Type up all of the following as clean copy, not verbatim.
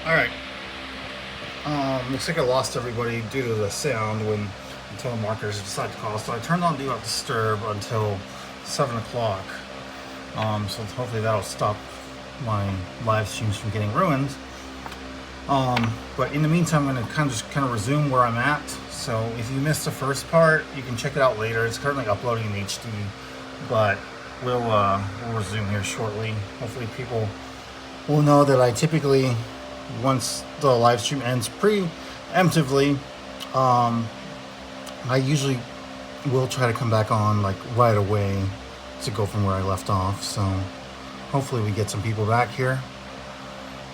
Alright. Looks like I lost everybody due to the sound until markers decided to call. So I turned on Do Not Disturb until 7 o'clock. So hopefully that'll stop my live streams from getting ruined. But in the meantime, I'm going to kind of resume where I'm at. So if you missed the first part, you can check it out later. It's currently uploading in HD, but we'll resume here shortly. Hopefully people will know that I typically, once the live stream ends preemptively, I usually will try to come back on like right away to go from where I left off. So hopefully we get some people back here.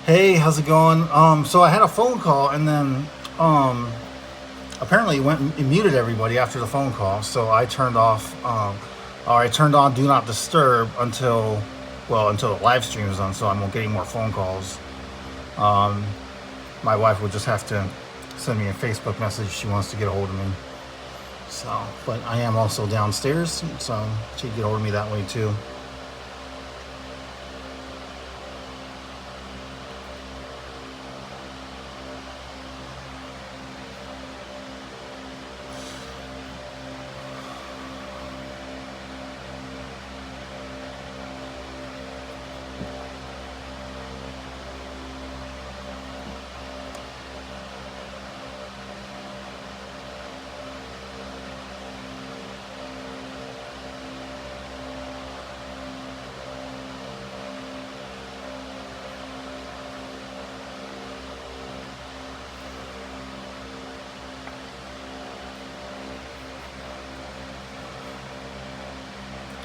Hey, how's it going? So I had a phone call, and then apparently it muted everybody after the phone call. So I turned off, or I turned on Do Not Disturb until the live stream is on, so I won't get any more phone calls. My wife will just have to send me a Facebook message if she wants to get a hold of me. So, but I am also downstairs, so she can get a hold of me that way too.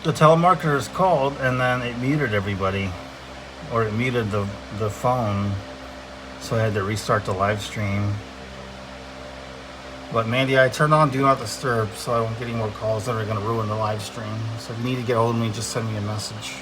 The telemarketer's called, and then it muted everybody, or it muted the phone, so I had to restart the live stream. But Mandy, I turned on Do Not Disturb so I don't get any more calls that are going to ruin the live stream. So if you need to get a hold of me, just send me a message.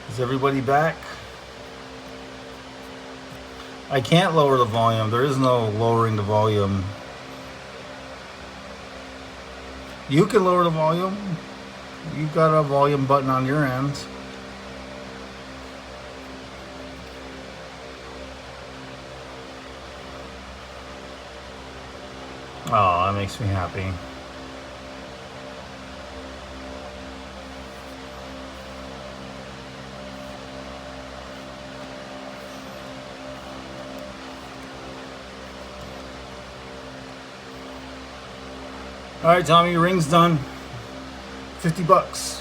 Is everybody back? I can't lower the volume. There is no lowering the volume. You can lower the volume. You've got a volume button on your end. Oh, that makes me happy. All right, Tommy, your ring's done. $50.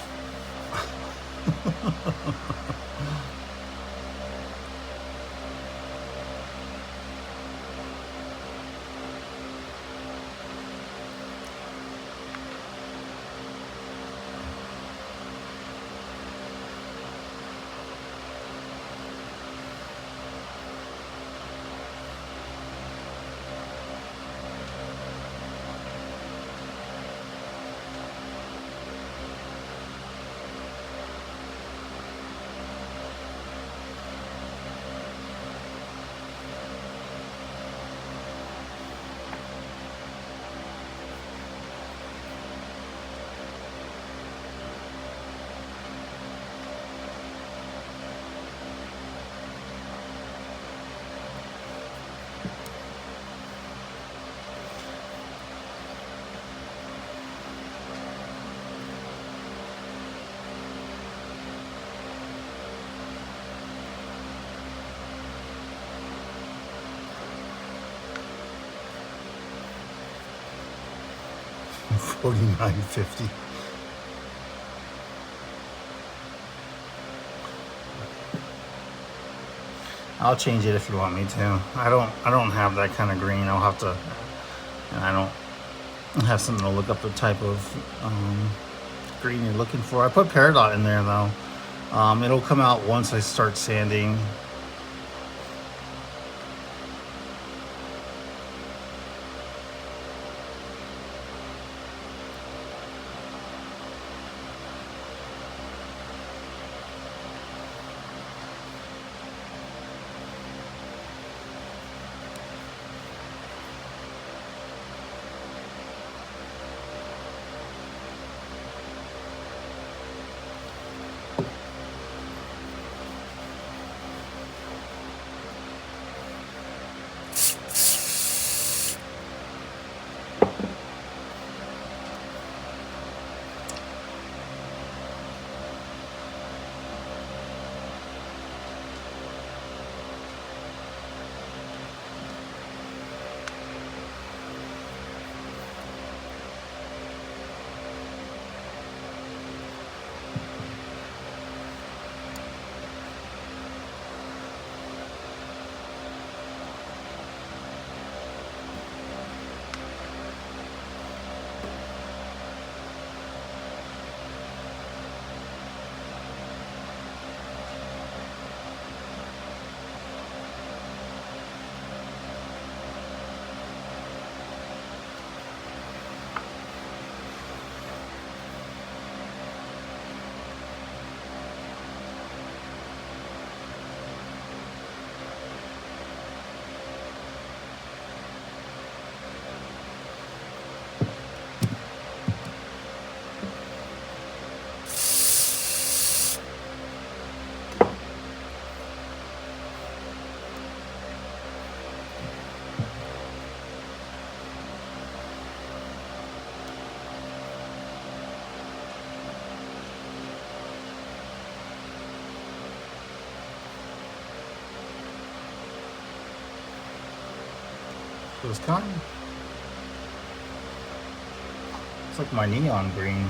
$49.50. I'll change it if you want me to. I don't have that kind of green. I'll have to, and I don't have something to look up the type of green you're looking for. I put Peridot in there though. It'll come out once I start sanding. So it's kind of, it's like my neon green.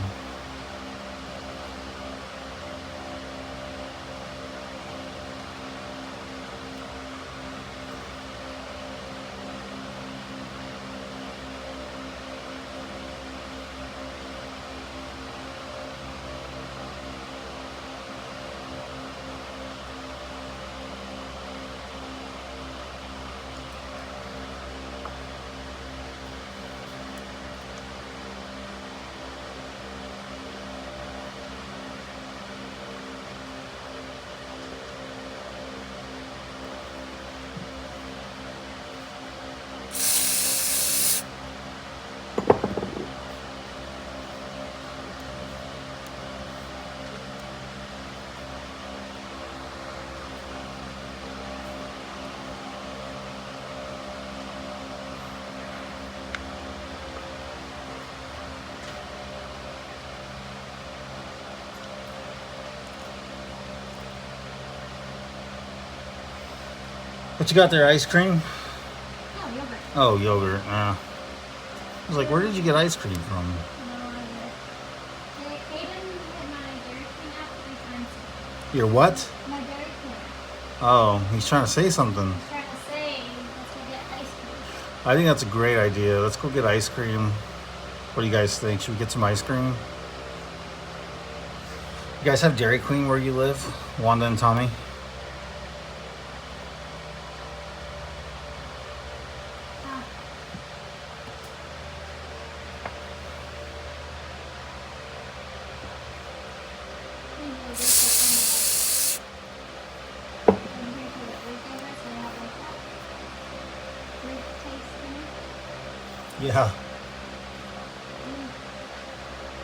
What you got there, ice cream? Oh, yogurt. Oh, yogurt. I was like, where did you get ice cream from? No idea. Aiden hit my Dairy Queen app 3 times. Your what? My Dairy Queen. Oh, he's trying to say something. He's trying to say, let's go get ice cream. I think that's a great idea. Let's go get ice cream. What do you guys think? Should we get some ice cream? You guys have Dairy Queen where you live? Wanda and Tommy? Yeah.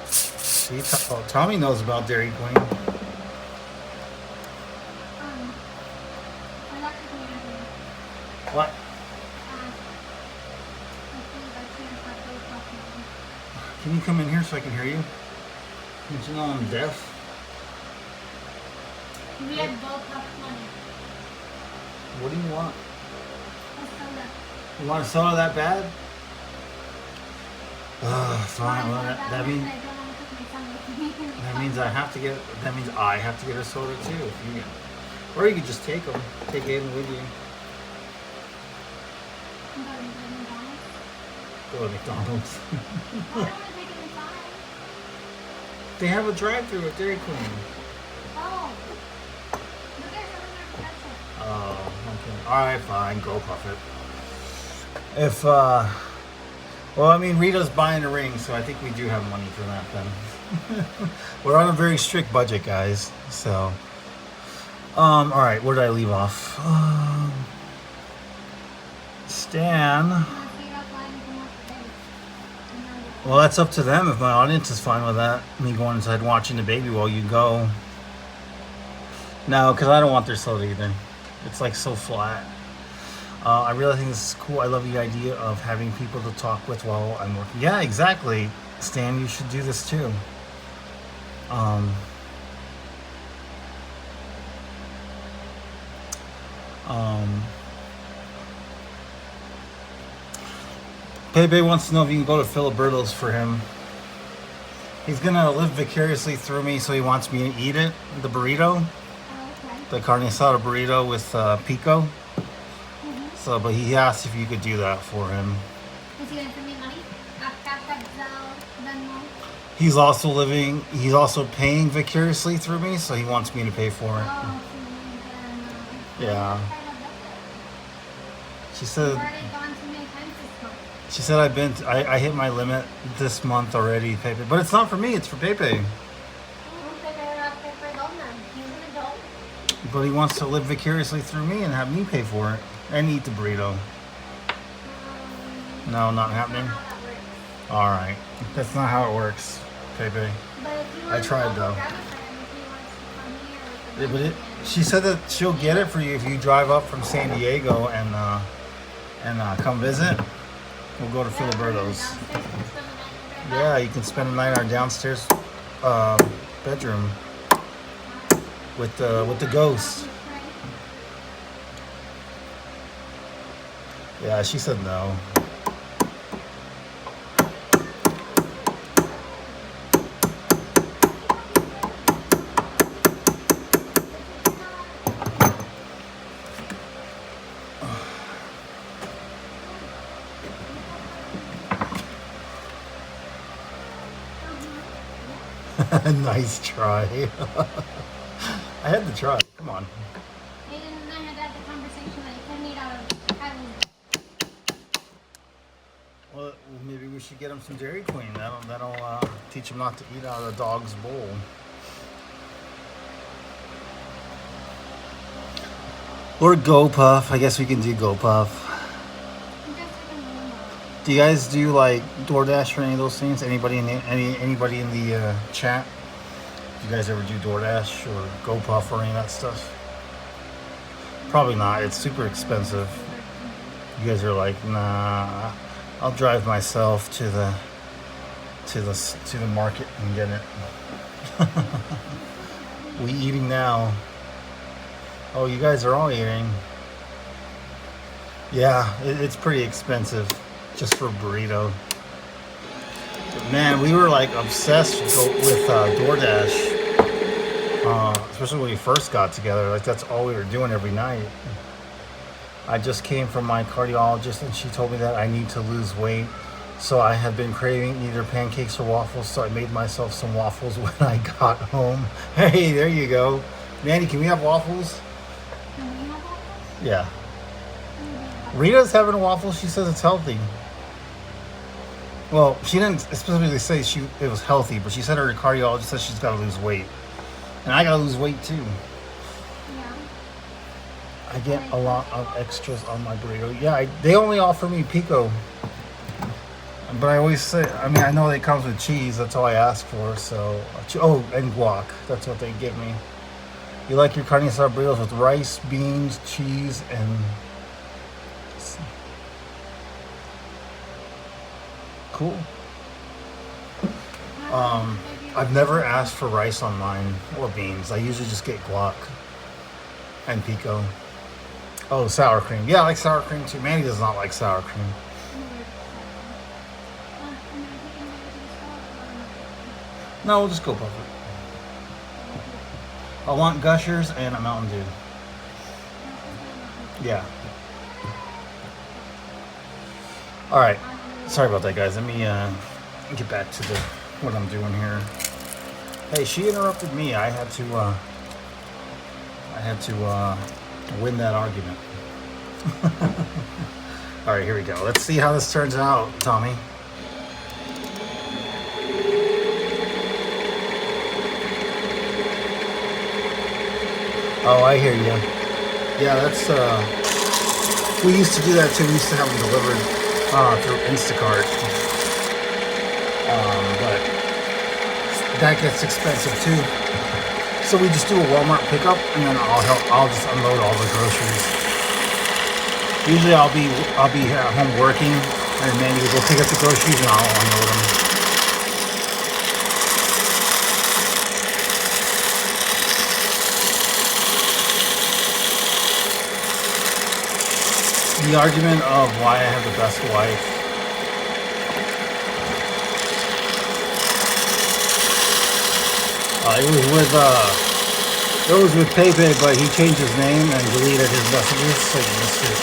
See, Tommy knows about Dairy Queen. What? Can you come in here so I can hear you? Did you know I'm deaf? We had both have money. What do you want? A soda. You want a soda that bad? Fine. Well, that means I have to get. That means I have to get a soda too. If you get, or you could just take them. Take Aiden with you. Go to McDonald's. Go to McDonald's. Why don't I take it inside? They have a drive-through at Dairy Queen. Oh. But there's another person. Oh, okay. All right, fine. Go puff it. If well, I mean, Rita's buying a ring, so I think we do have money for that then. We're on a very strict budget, guys. So, all right, where did I leave off? Stan. Well, that's up to them if my audience is fine with that. Me going inside watching the baby while you go. No, because I don't want their soda either. It's like so flat. I really think this is cool. I love the idea of having people to talk with while I'm working. Yeah, exactly. Stan, you should do this too. Pepe wants to know if you can go to Filiberto's for him. He's gonna live vicariously through me, so he wants me to eat it. The burrito, the carne asada burrito with pico. So, but he asked if you could do that for him. Is he gonna send me money? He's also paying vicariously through me, so he wants me to pay for it. Oh, Yeah. She said. I've already gone too many times this month. She said I hit my limit this month already, Pepe. But it's not for me, it's for Pepe. But he wants to live vicariously through me and have me pay for it. And eat the burrito. No, not happening? Alright. That's not how it works, Pepe. I tried though. Yeah, but she said that she'll get it for you if you drive up from San Diego and come visit. We'll go to Filiberto's. Yeah, you can spend a night in our downstairs bedroom with the ghost. Yeah, she said no. Nice try. I had to try. Come on. And I had to have the conversation that you couldn't eat out of Kyle's. Well, maybe we should get him some Dairy Queen. That'll teach him not to eat out of a dog's bowl. Or Go Puff. I guess we can do Go Puff. Do you guys do like DoorDash or any of those things? Anybody in the chat? Do you guys ever do DoorDash or GoPuff or any of that stuff? Probably not. It's super expensive. You guys are like, nah. I'll drive myself to the market and get it. We eating now. Oh, you guys are all eating. Yeah, it's pretty expensive just for a burrito. But man, we were like obsessed with DoorDash, especially when we first got together. Like that's all we were doing every night. I just came from my cardiologist and she told me that I need to lose weight. So I have been craving either pancakes or waffles. So I made myself some waffles when I got home. Hey, there you go. Manny, can we have waffles? Can we have waffles? Yeah. Rita's having a waffle. She says it's healthy. Well, she didn't specifically say it was healthy, but she said her cardiologist says she's got to lose weight. And I got to lose weight too. Yeah. I get a lot of extras on my burrito. Yeah, they only offer me pico. But I always say, I mean, I know it comes with cheese. That's all I ask for. So, oh, and guac. That's what they give me. You like your carne asada burritos with rice, beans, cheese, and... Cool. I've never asked for rice on mine or beans. I usually just get guac and pico. Oh, sour cream. Yeah, I like sour cream too. Manny does not like sour cream. No, we'll just go puff it. I want Gushers and a Mountain Dew. Yeah. All right. Sorry about that, guys. Let me get back to what I'm doing here. Hey, she interrupted me. I had to win that argument. All right, here we go. Let's see how this turns out, Tommy. Oh, I hear you. Yeah, that's we used to do that too. We used to have them delivered through Instacart, but that gets expensive too. So we just do a Walmart pickup, and then I'll just unload all the groceries. Usually I'll be at home working, and Mandy will go pick up the groceries, and I'll unload them. The argument of why I have the best wife. It was with Pepe, but he changed his name and deleted his messages, so you missed it.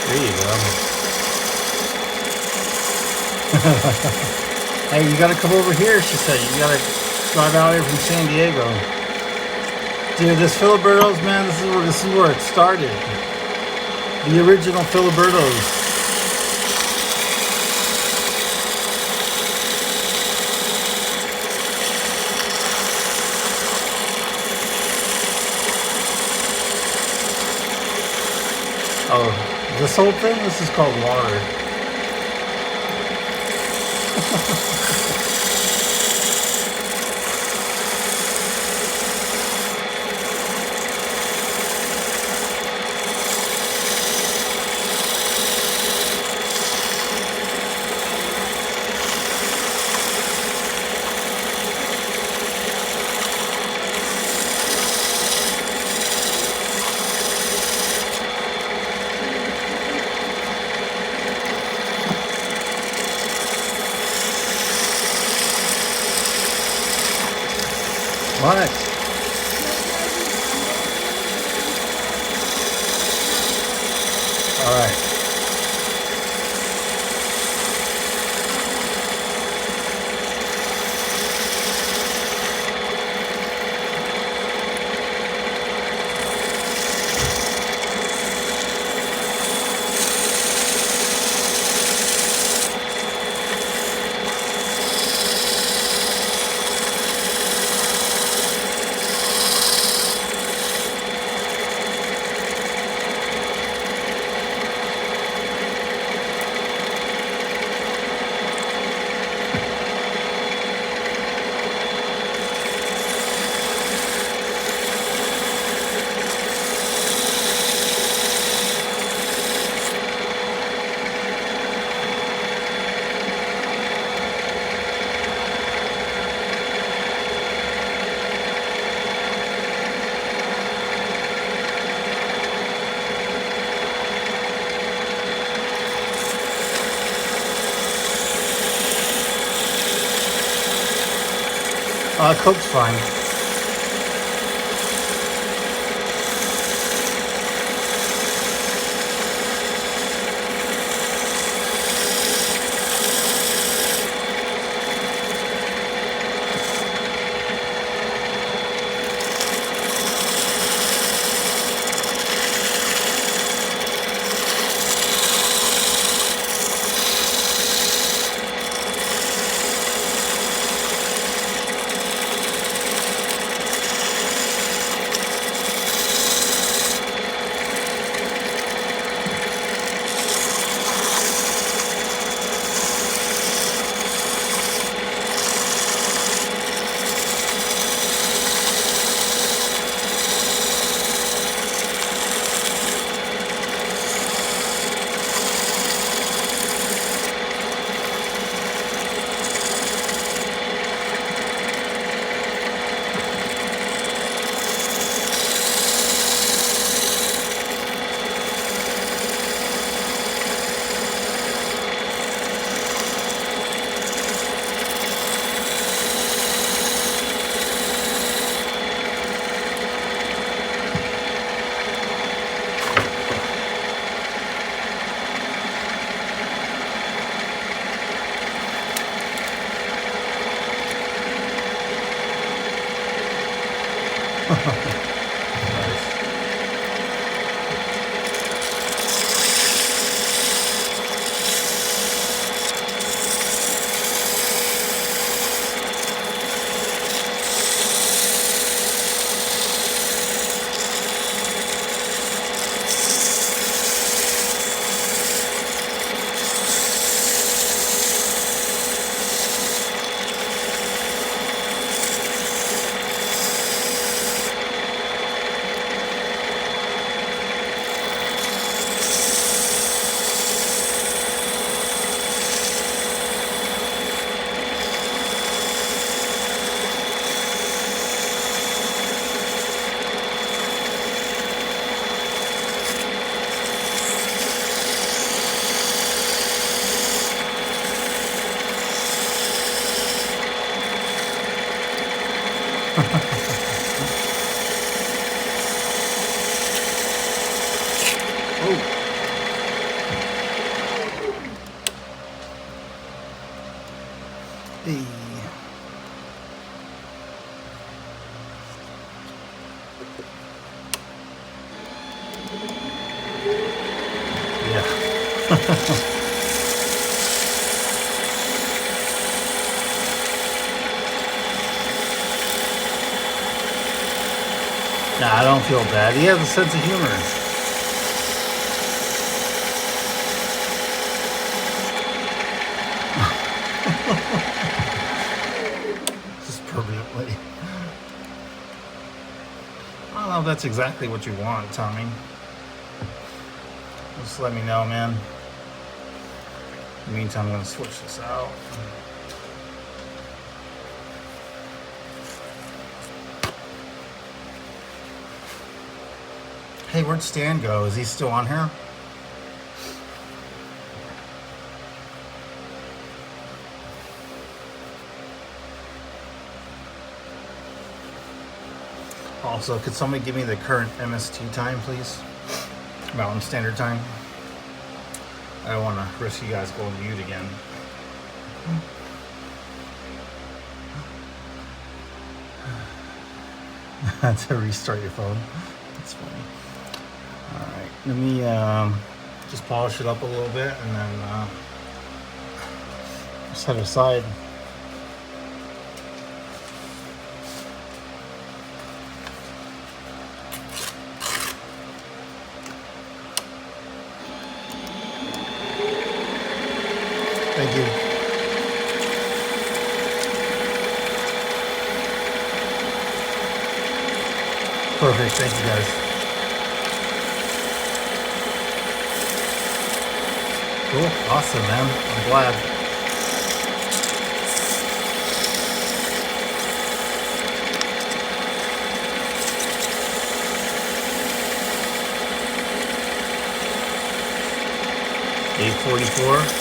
There you go. Hey, you gotta come over here, she said. You gotta drive out here from San Diego. Dude, this Filiberto's, man, this is where it started. The original Filiberto's. Oh, this whole thing? This is called water. What? All right. Coke's fine. Nah, I don't feel bad. He has a sense of humor. Just permanently. I don't know if that's exactly what you want, Tommy. Just let me know, man. In the meantime, I'm going to switch this out. Hey, where'd Stan go? Is he still on here? Also, could somebody give me the current MST time, please? Mountain Standard Time. I don't want to risk you guys going mute again. To restart your phone. That's funny. Alright, let me just polish it up a little bit and then set it aside. Thank you. Perfect. Thank you, guys. Cool. Awesome, man. I'm glad. $8.44.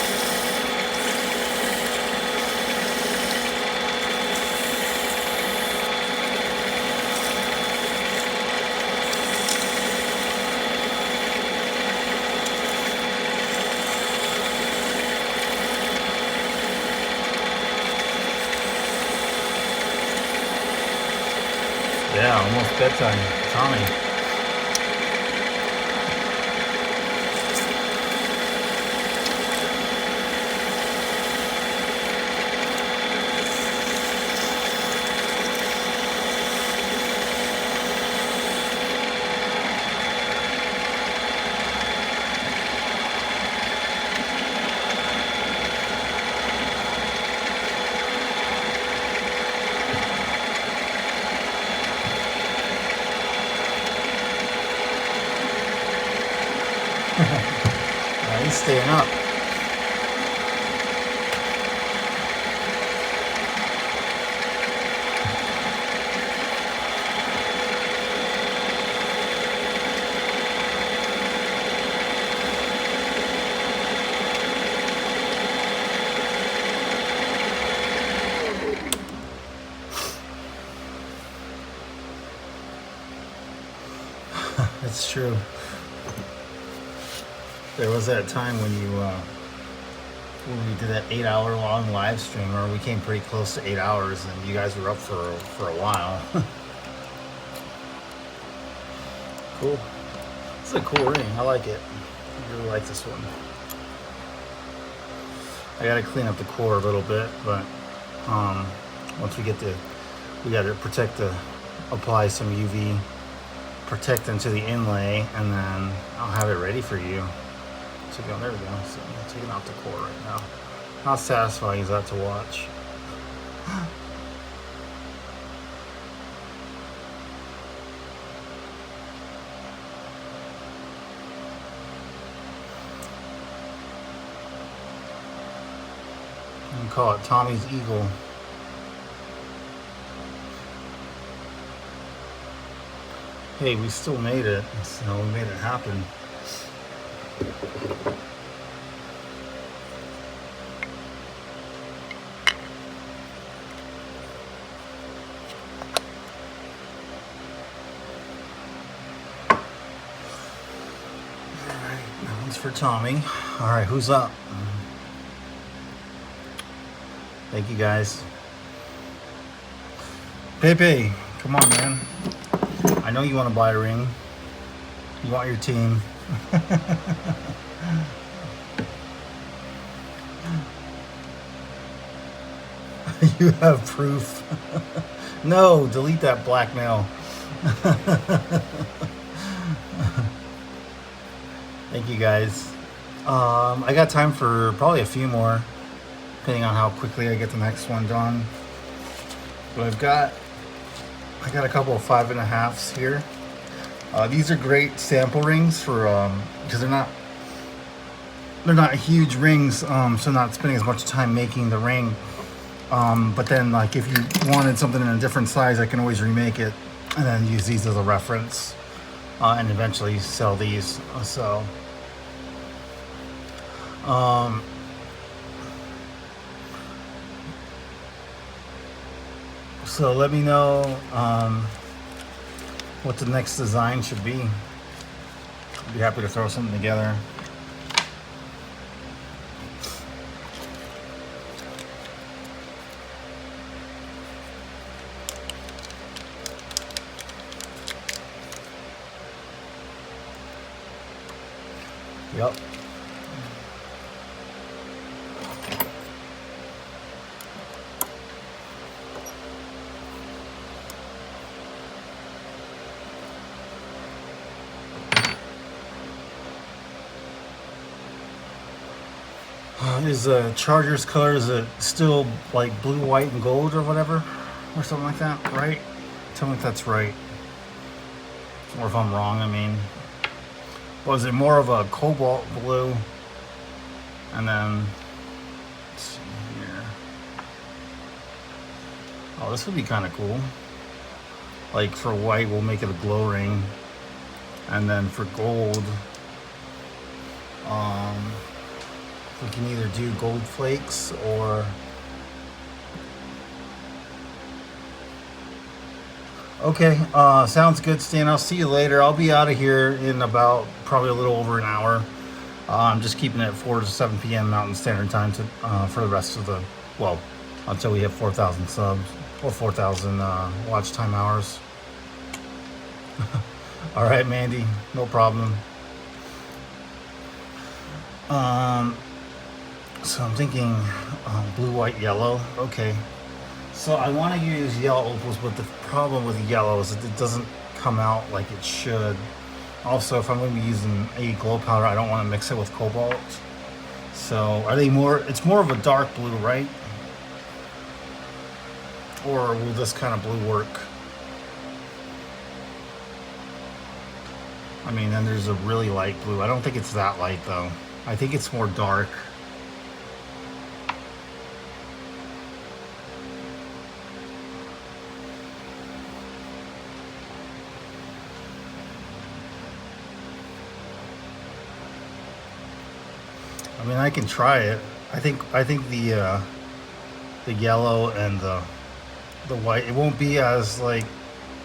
Yeah, almost bedtime. Tommy. He's staying up. It's true. There was that time when when we did that 8-hour long live stream, or we came pretty close to 8 hours, and you guys were up for a while. Cool. It's a cool ring. I like it. I really like this one. I gotta clean up the core a little bit, but once we gotta apply some UV protectant to the inlay, and then I'll have it ready for you. So there we go. So I'm taking out the core right now. How satisfying is that to watch? You can call it Tommy's Eagle. Hey, we still made it. So we made it happen. For Tommy. All right, who's up? Thank you, guys. Pepe, come on, man. I know you want to buy a ring. You want your team. You have proof. No, delete that blackmail. Thank you guys. I got time for probably a few more, depending on how quickly I get the next one done. But I got a couple of 5.5s here. These are great sample rings for because they're not huge rings, so I'm not spending as much time making the ring. But then, like, if you wanted something in a different size, I can always remake it and then use these as a reference, and eventually sell these. So let me know what the next design should be. I'd be happy to throw something together. Yep. Is Chargers color, is it still like blue, white, and gold or whatever? Or something like that, right? Tell me if that's right. Or if I'm wrong, I mean. Was it more of a cobalt blue? And then, let's see here. Oh, this would be kind of cool. Like for white, we'll make it a glow ring. And then for gold, we can either do gold flakes or okay. Sounds good, Stan. I'll see you later. I'll be out of here in about probably a little over an hour. I'm just keeping it at 4 to 7 p.m. Mountain Standard Time to for the rest of the, well, until we have 4,000 subs or 4,000 watch time hours. All right, Mandy, no problem. So I'm thinking blue, white, yellow. Okay. So I want to use yellow opals, but the problem with yellow is that it doesn't come out like it should. Also, if I'm going to be using a glow powder, I don't want to mix it with cobalt. So are they more, it's more of a dark blue, right? Or will this kind of blue work? I mean, then there's a really light blue. I don't think it's that light though. I think it's more dark. I mean, I can try it. I think the yellow and the white, it won't be as like,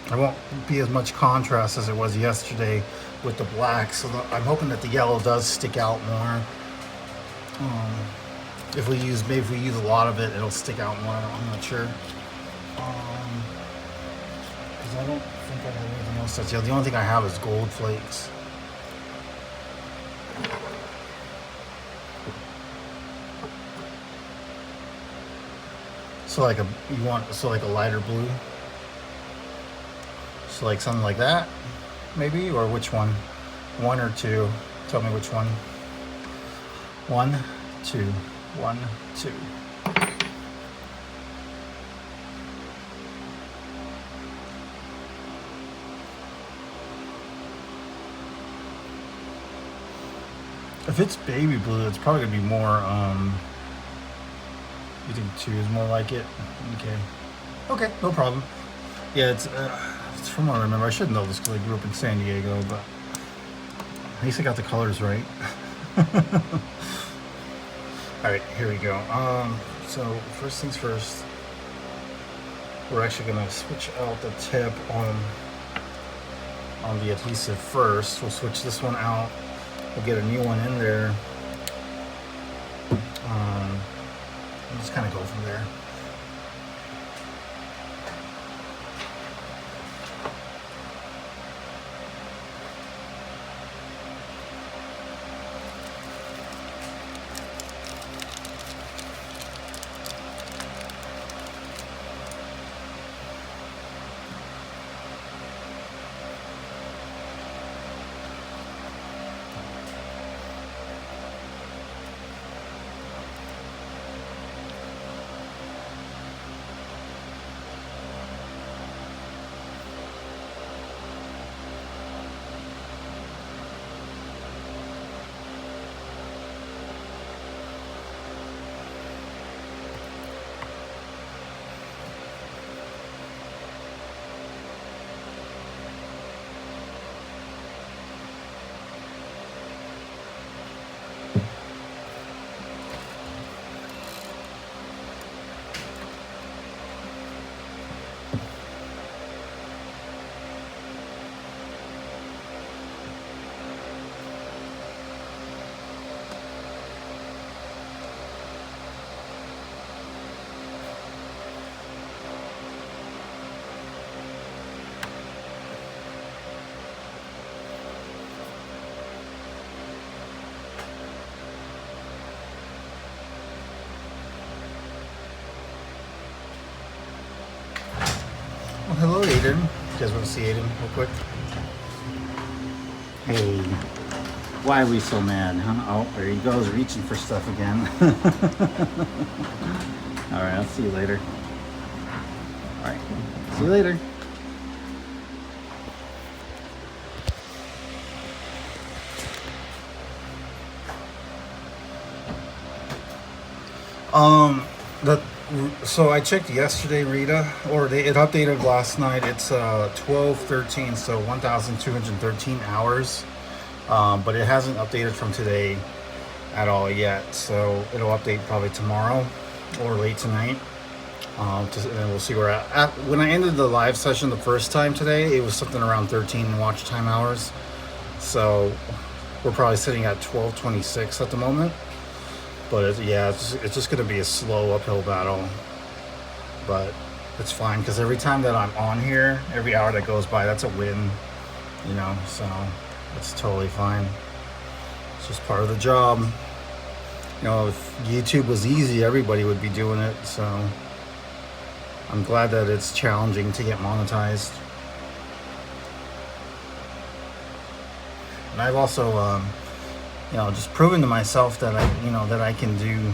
it won't be as much contrast as it was yesterday with the black. So I'm hoping that the yellow does stick out more. If we use a lot of it, it'll stick out more. I'm not sure. Because I don't think I have anything else that's yellow. The only thing I have is gold flakes. So like like a lighter blue. So like something like that, maybe, or which one? One or two? Tell me which one. 1, 2, 1, 2. If it's baby blue, it's probably gonna be more. You think 2 is more like it? Okay, no problem. Yeah, it's from what I remember. I should know this because I grew up in San Diego, but at least I got the colors right. All right, here we go. So first things first, we're actually gonna switch out the tip on the adhesive first. We'll switch this one out. We'll get a new one in there. We'll just kind of go from there. You guys want to see Aiden real quick? Hey, why are we so mad, huh? Oh, there he goes, reaching for stuff again. All right, I'll see you later. All right, see you later. The so I checked yesterday, Rita, or it updated last night. It's 12:13, so 1,213 hours. But it hasn't updated from today at all yet. So it'll update probably tomorrow or late tonight. And then we'll see where at. When I ended the live session the first time today, it was something around 13 watch time hours. So we're probably sitting at 12:26 at the moment. But it's just going to be a slow uphill battle. But it's fine because every time that I'm on here, every hour that goes by, that's a win, you know, so it's totally fine. It's just part of the job. You know, if YouTube was easy, everybody would be doing it, so I'm glad that it's challenging to get monetized. And I've also, you know, just proven to myself that I can do,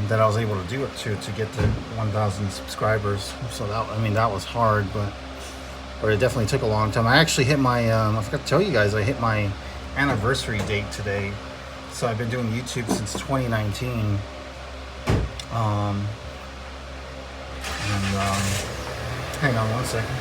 that I was able to do it to get to 1,000 subscribers. So that was hard, but it definitely took a long time. I actually hit my, I forgot to tell you guys, I hit my anniversary date today. So I've been doing YouTube since 2019. Hang on one second.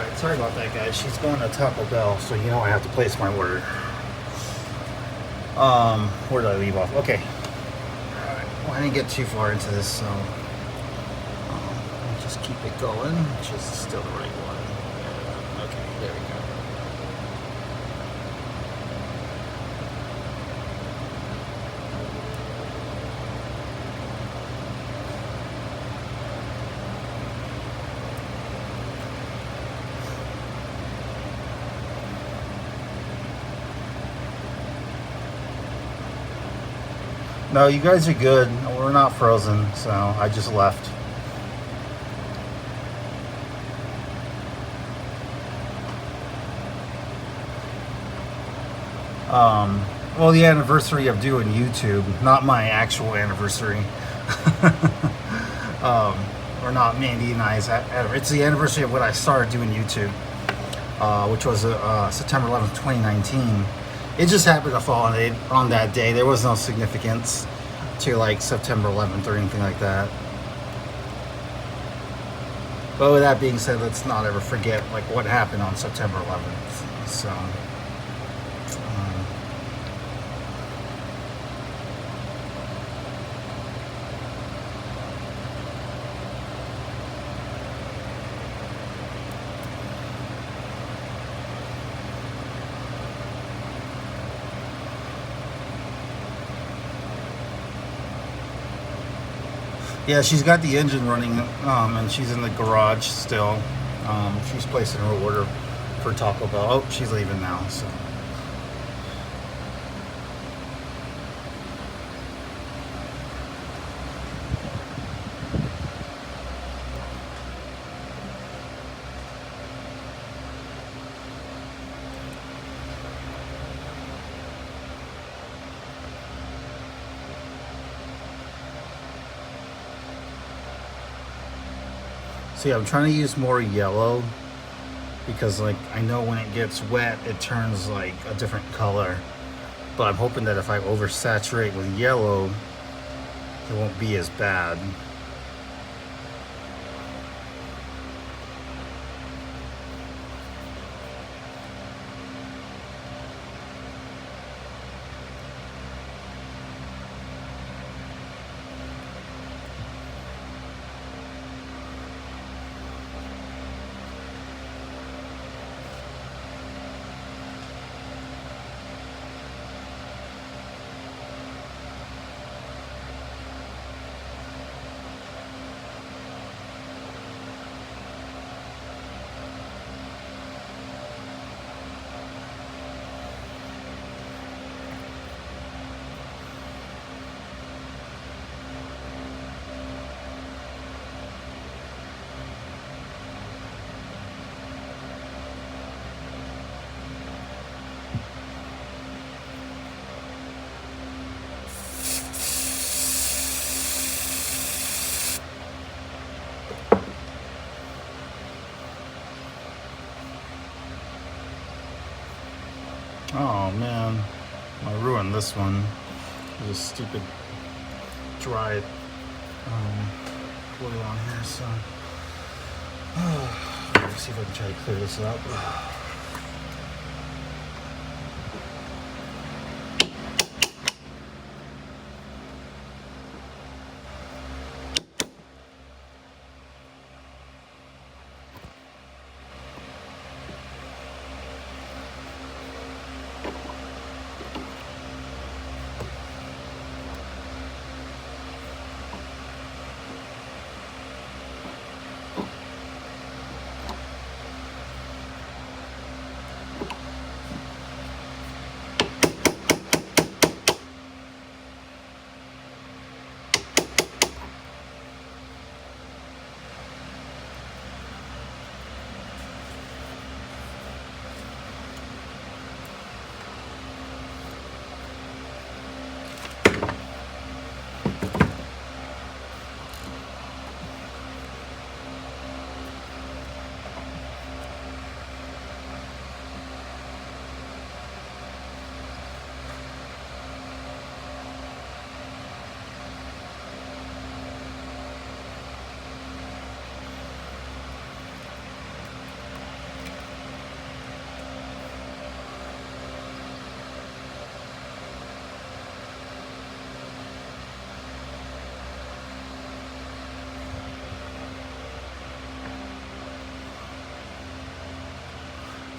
Alright, sorry about that, guys. She's going to Taco Bell, so you know I have to place my order. Where did I leave off? Okay. Alright, well, I didn't get too far into this, so just keep it going, which is still the right one. Okay, there we go. No, you guys are good. We're not frozen, so I just left. Well, the anniversary of doing YouTube, not my actual anniversary. Or not Mandy and I's. It's the anniversary of when I started doing YouTube, which was September 11th, 2019. It just happened to fall on that day. There was no significance to like September 11th or anything like that. But with that being said, let's not ever forget like what happened on September 11th. So. Yeah, she's got the engine running, and she's in the garage still. She's placing her order for Taco Bell. Oh, she's leaving now, so. So yeah, I'm trying to use more yellow because like I know when it gets wet it turns like a different color, but I'm hoping that if I oversaturate with yellow it won't be as bad. Oh man, I ruined this one. There's a stupid dry glue on here, so let's see if I can try to clear this up.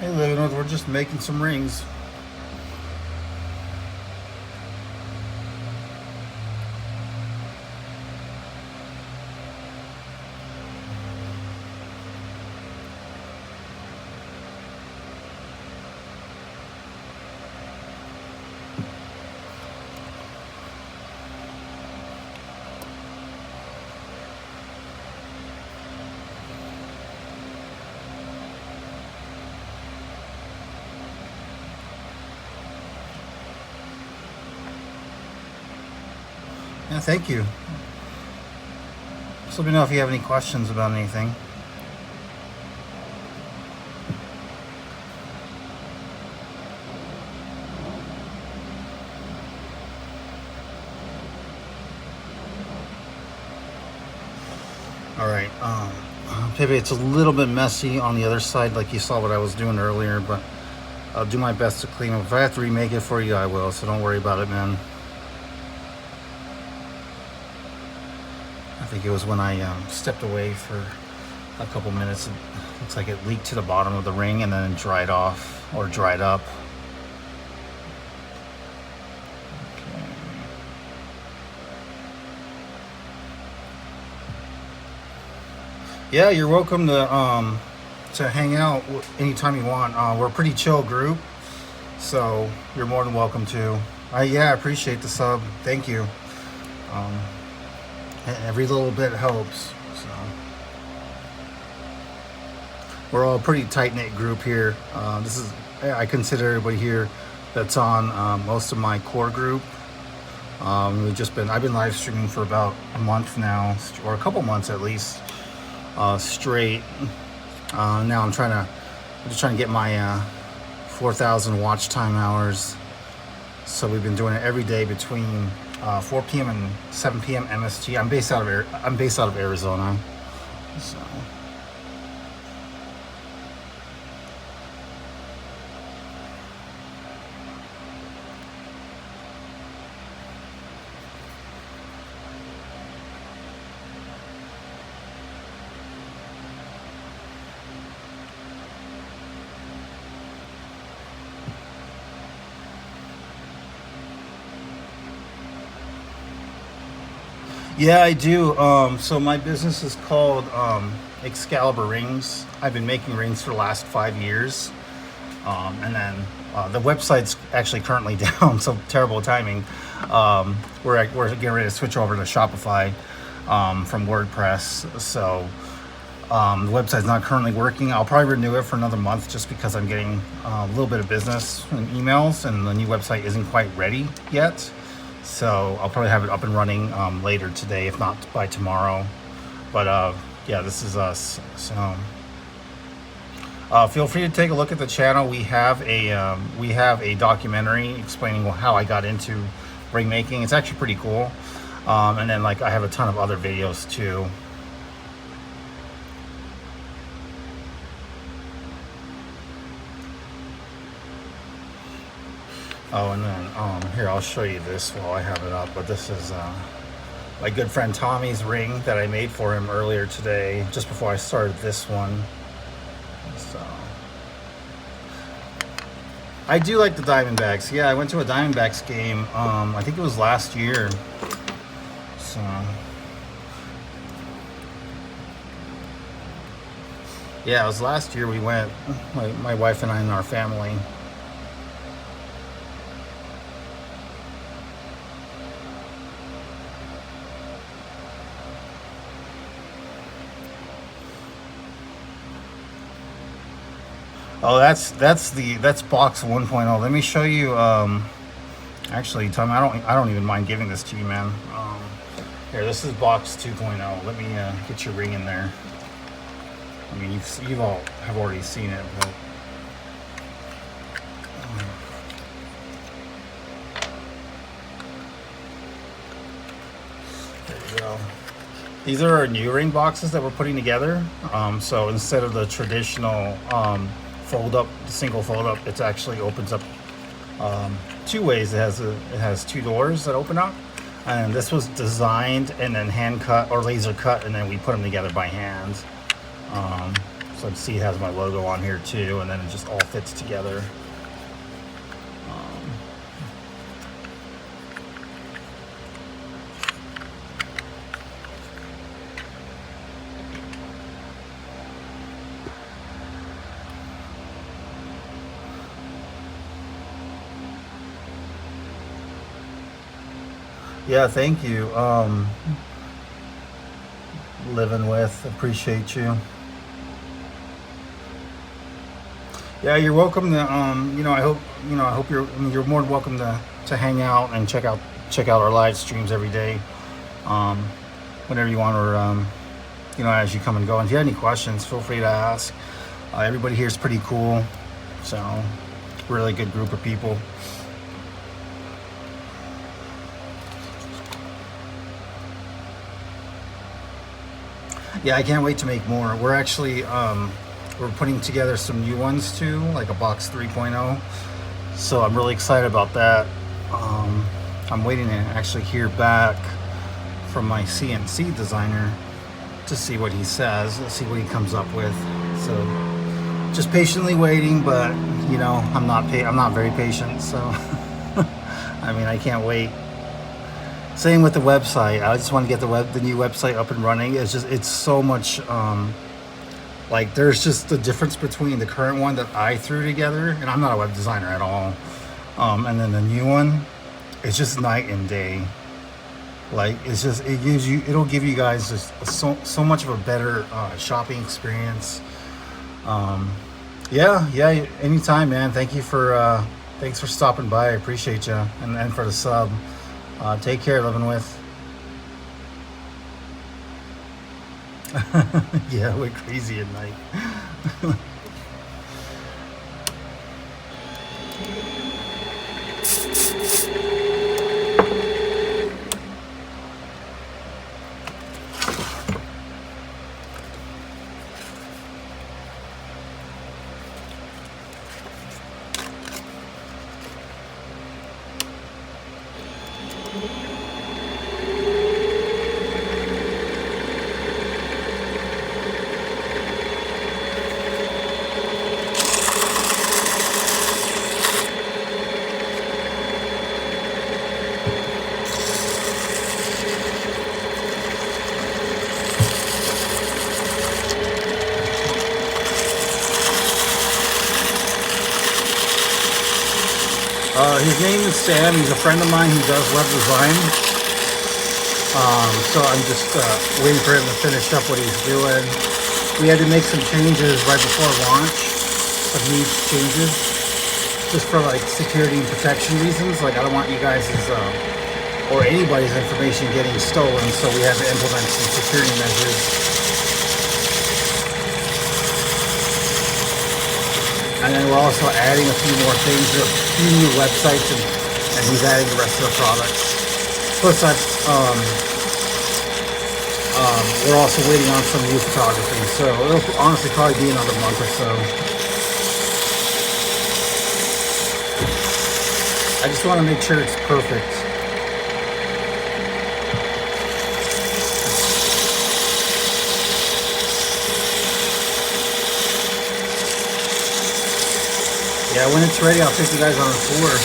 Hey, Leonard, we're just making some rings. Yeah, thank you. Just let me know if you have any questions about anything. All right. Maybe it's a little bit messy on the other side, like you saw what I was doing earlier, but I'll do my best to clean up. If I have to remake it for you, I will. So don't worry about it, man. I think it was when I stepped away for a couple minutes. It looks like it leaked to the bottom of the ring and then dried off or dried up. Okay. Yeah, you're welcome to hang out anytime you want. We're a pretty chill group, so you're more than welcome to. Yeah, I appreciate the sub. Thank you. Every little bit helps. So we're all a pretty tight knit group here. I consider everybody here that's on most of my core group. I've been live streaming for about a month now, or a couple months at least, straight. Now I'm just trying to get my 4,000 watch time hours. So we've been doing it every day between 4 p.m. and 7 p.m. MST. I'm based out of Arizona. So. Yeah, I do. So my business is called Excalibur Rings. I've been making rings for the last 5 years. And then the website's actually currently down, so terrible timing. We're getting ready to switch over to Shopify from WordPress. So the website's not currently working. I'll probably renew it for another month just because I'm getting a little bit of business and emails, and the new website isn't quite ready yet. So I'll probably have it up and running later today, if not by tomorrow. But yeah, this is us. So feel free to take a look at the channel. We have a documentary explaining how I got into ring making. It's actually pretty cool. And then I have a ton of other videos too. Oh, and then here, I'll show you this while I have it up. But this is my good friend Tommy's ring that I made for him earlier today, just before I started this one. So I do like the Diamondbacks. Yeah, I went to a Diamondbacks game. I think it was last year. So yeah, it was last year we went. My wife and I and our family. Oh, that's box 1.0. Let me show you. Actually, Tom, I don't even mind giving this to you, man. Here, this is box 2.0. Let me get your ring in there. I mean, you've all have already seen it, but there you go. These are our new ring boxes that we're putting together. So instead of the traditional single fold up, it actually opens up two ways. It has two doors that open up, and this was designed and then hand cut or laser cut, and then we put them together by hand. So you see it has my logo on here too, and then it just all fits together. Yeah, thank you. Living with, appreciate you. Yeah, you're welcome to. I hope you're more than welcome to hang out and check out our live streams every day, whenever you want, or as you come and go. And if you have any questions, feel free to ask. Everybody here is pretty cool, so really good group of people. Yeah, I can't wait to make more. We're actually we're putting together some new ones too, like a box 3.0. So I'm really excited about that. I'm waiting to actually hear back from my CNC designer to see what he says. Let's see what he comes up with. So just patiently waiting, but I'm not very patient. So I mean, I can't wait. Same with the website. I just want to get the new website up and running. It's so much, like there's just the difference between the current one that I threw together, and I'm not a web designer at all, and then the new one, it's just night and day. Like it'll give you guys just so much of a better shopping experience. Yeah, anytime, man. Thanks for stopping by. I appreciate you, and for the sub. Take care, Living with. Yeah, we're crazy at night. His name is Sam. He's a friend of mine who does web design. So I'm just waiting for him to finish up what he's doing. We had to make some changes right before launch, some huge changes, just for like security and protection reasons. Like I don't want you guys' or anybody's information getting stolen, so we had to implement some security measures. And then we're also adding a few more things, a few new websites, and he's adding the rest of the products. Plus, we're also waiting on some new photography, so it'll honestly probably be another month or so. I just want to make sure it's perfect. Yeah, when it's ready, I'll take you guys on a tour.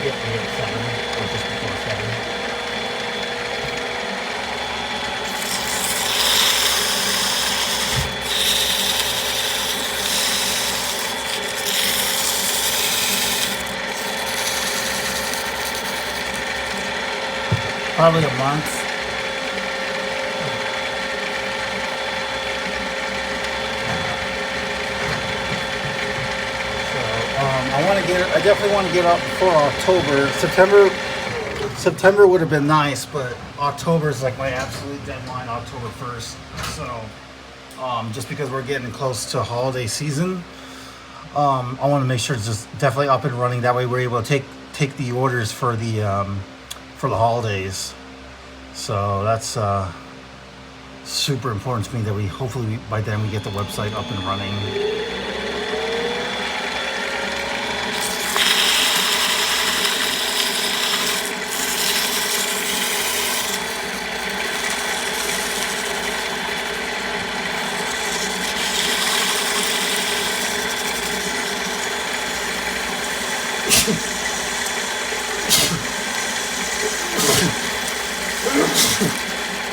Get me at 7 or just before 7. probably a month. I definitely want to get up before October. September would have been nice, but October is like my absolute deadline, October 1st. So, just because we're getting close to holiday season, I want to make sure it's just definitely up and running. That way, we're able to take the orders for the holidays. So that's super important to me that hopefully by then we get the website up and running.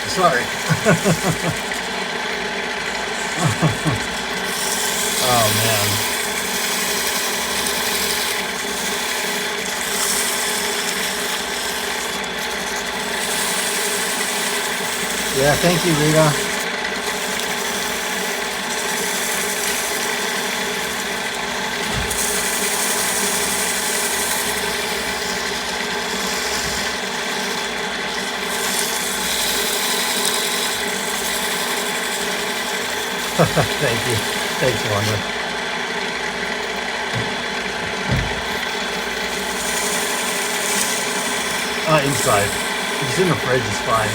Sorry. Oh man. Yeah, thank you, Rita. Thank you. Thanks, Wanda. Inside. He's in the fridge, is fine.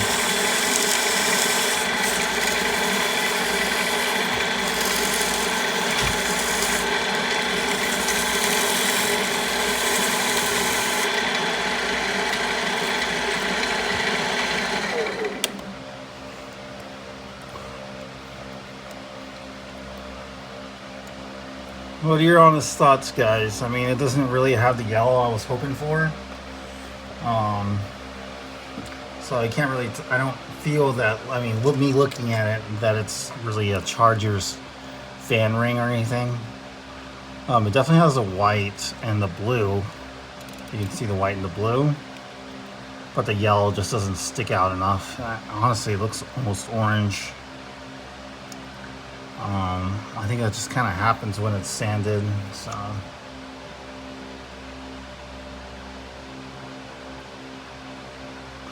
What are your honest thoughts, guys? I mean, it doesn't really have the yellow I was hoping for. So I can't really, I don't feel that, I mean, with me looking at it, that it's really a Chargers fan ring or anything. It definitely has the white and the blue. You can see the white and the blue. But the yellow just doesn't stick out enough. Honestly, it looks almost orange. I think that just kind of happens when it's sanded, so.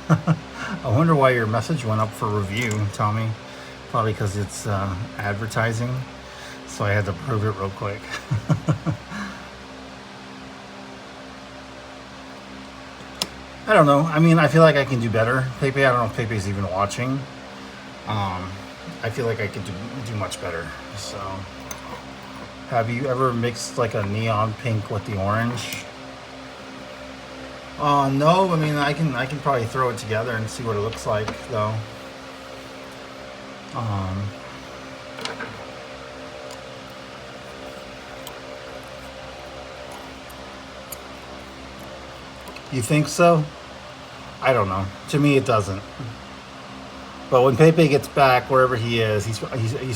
I wonder why your message went up for review, Tommy. Probably because it's advertising, so I had to prove it real quick. I don't know. I mean, I feel like I can do better. Pepe, I don't know if Pepe's even watching. I feel like I could do much better. So, have you ever mixed like a neon pink with the orange? No. I mean, I can probably throw it together and see what it looks like, though. You think so? I don't know. To me, it doesn't. But when Pepe gets back, wherever he is, he's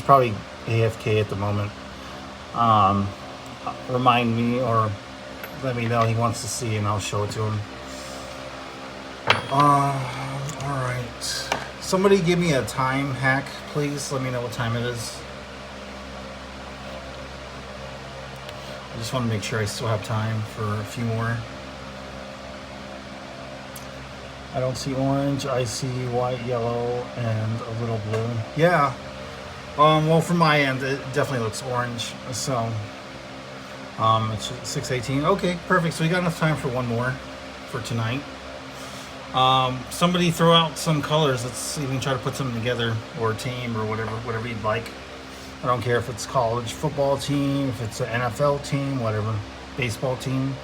probably AFK at the moment. Remind me or let me know he wants to see, and I'll show it to him. All right. Somebody give me a time hack, please. Let me know what time it is. I just want to make sure I still have time for a few more. I don't see orange. I see white, yellow, and a little blue. Yeah. Well, from my end, it definitely looks orange. So, it's 6:18. Okay, perfect. So we got enough time for one more for tonight. Somebody throw out some colors. Let's see if we can try to put something together, or a team, or whatever you'd like. I don't care if it's college football team, if it's an NFL team, whatever, baseball team.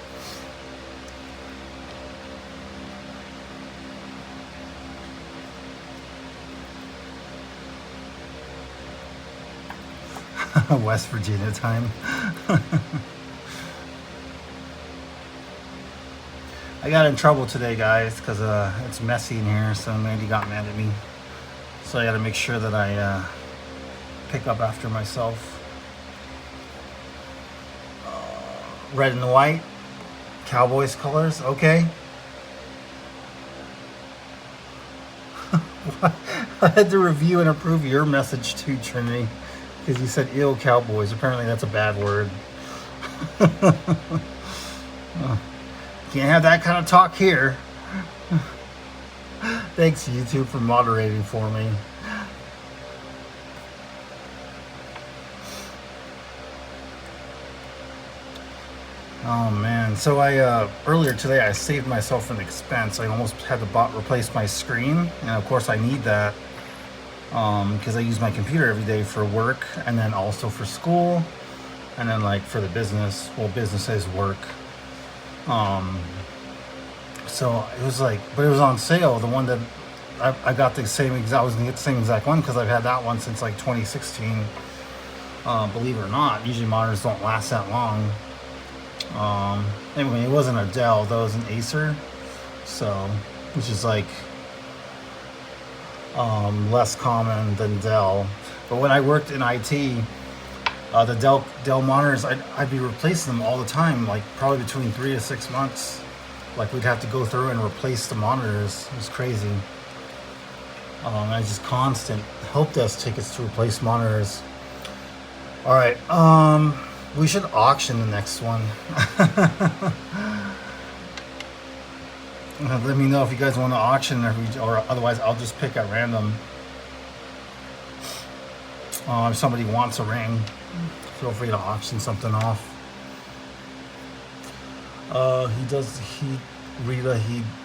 West Virginia time. I got in trouble today, guys, because it's messy in here, so Mandy got mad at me. So I got to make sure that I pick up after myself. Red and white, Cowboys colors, okay. I had to review and approve your message too, Trinity, because you said ill Cowboys. Apparently that's a bad word. Can't have that kind of talk here. Thanks, YouTube, for moderating for me. Oh man, so I earlier today I saved myself an expense. I almost had to replace my screen, and of course I need that because I use my computer every day for work and then also for school, and then like for the business. Well, business is work. So it was like, but it was on sale. The one that I got the same exact, I was gonna get the same exact one because I've had that one since like 2016. Believe it or not, usually monitors don't last that long. Anyway, it wasn't a Dell, that was an Acer, so which is like less common than Dell. But when I worked in IT, the Dell monitors, I'd be replacing them all the time, like probably between 3 to 6 months. Like we'd have to go through and replace the monitors. It was crazy. I just constant help desk tickets to replace monitors. All right. We should auction the next one. Let me know if you guys want to auction, or otherwise I'll just pick at random. If somebody wants a ring, feel free to auction something off. He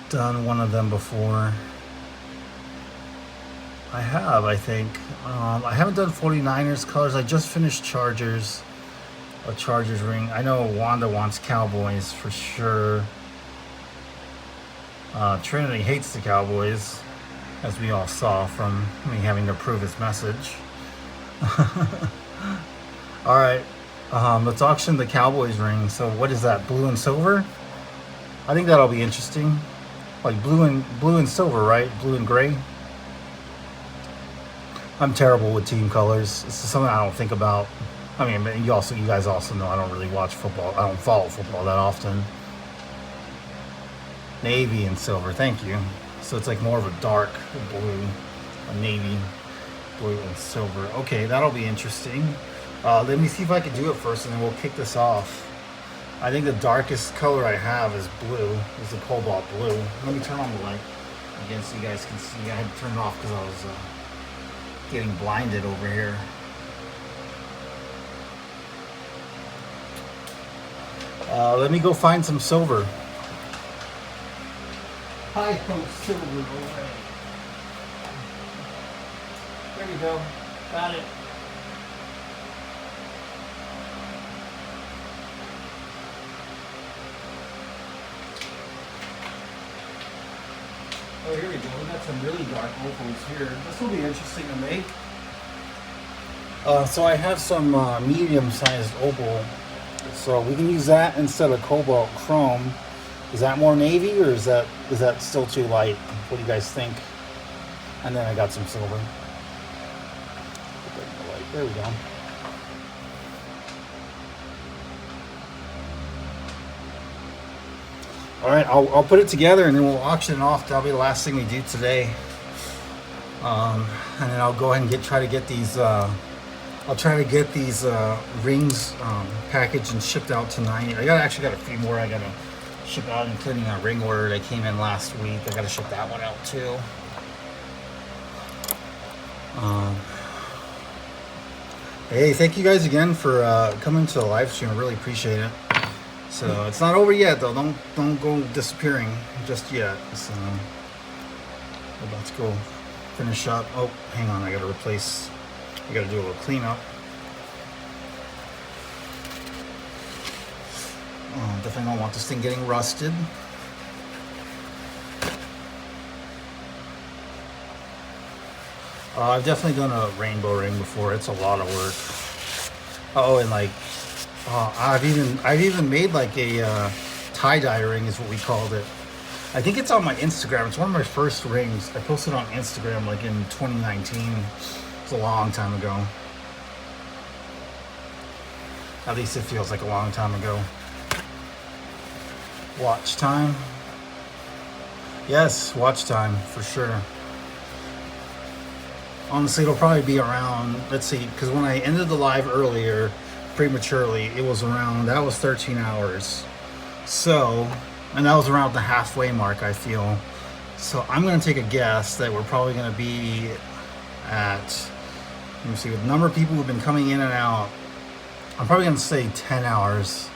done one of them before. I have, I think. I haven't done 49ers colors. I just finished Chargers. A Chargers ring. I know Wanda wants Cowboys for sure. Trinity hates the Cowboys, as we all saw from me having to prove his message. All right, let's auction the Cowboys ring. So what is that? Blue and silver? I think that'll be interesting. Like blue and silver, right? Blue and gray. I'm terrible with team colors. It's something I don't think about. I mean, you guys also know I don't really watch football. I don't follow football that often. Navy and silver, thank you. So it's like more of a dark blue, a navy blue and silver. Okay, that'll be interesting. Let me see if I can do it first, and then we'll kick this off. I think the darkest color I have is blue. Is the cobalt blue. Let me turn on the light again so you guys can see. I had to turn it off because I was getting blinded over here. Let me go find some silver. Hi, silver. Already. There we go. Got it. Oh, here we go. We got some really dark opals here. This will be interesting to make. So I have some medium-sized opal. So we can use that instead of cobalt chrome. Is that more navy, or is that still too light? What do you guys think? And then I got some silver. There we go. All right, I'll put it together and then we'll auction it off. That'll be the last thing we do today. And then I'll go ahead and try to get these. I'll try to get these rings packaged and shipped out tonight. I actually got a few more I gotta ship out, including a ring order that came in last week. I gotta ship that one out too. Hey, thank you guys again for coming to the live stream. I really appreciate it. So it's not over yet though. Don't go disappearing just yet. So let's go finish up. Oh, hang on, I gotta replace. I gotta do a little cleanup. Definitely don't want this thing getting rusted. I've definitely done a rainbow ring before. It's a lot of work. Oh, and like, I've even made like a tie-dye ring is what we called it. I think it's on my Instagram. It's one of my first rings. I posted on Instagram like in 2019. It's a long time ago. At least it feels like a long time ago. Watch time. Yes, watch time for sure. Honestly, it'll probably be around, let's see, because when I ended the live earlier, prematurely, it was around, that was 13 hours. So, and that was around the halfway mark, I feel. So I'm going to take a guess that we're probably going to be at, let me see, with the number of people who've been coming in and out, I'm probably going to say 10 hours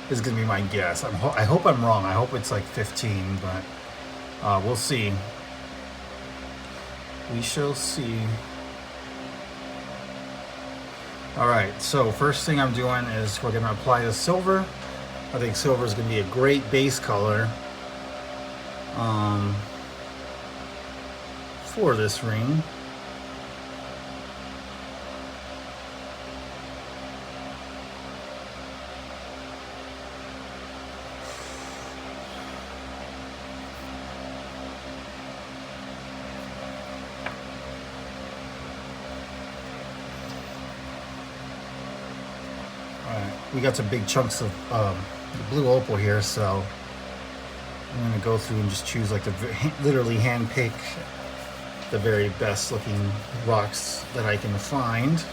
is going to be my guess. I hope I'm wrong. I hope it's like 15, but we'll see. We shall see. All right, so first thing I'm doing is we're gonna apply the silver. I think silver is gonna be a great base color for this ring. We got some big chunks of blue opal here, so I'm gonna go through and just choose like literally hand pick the very best looking rocks that I can find.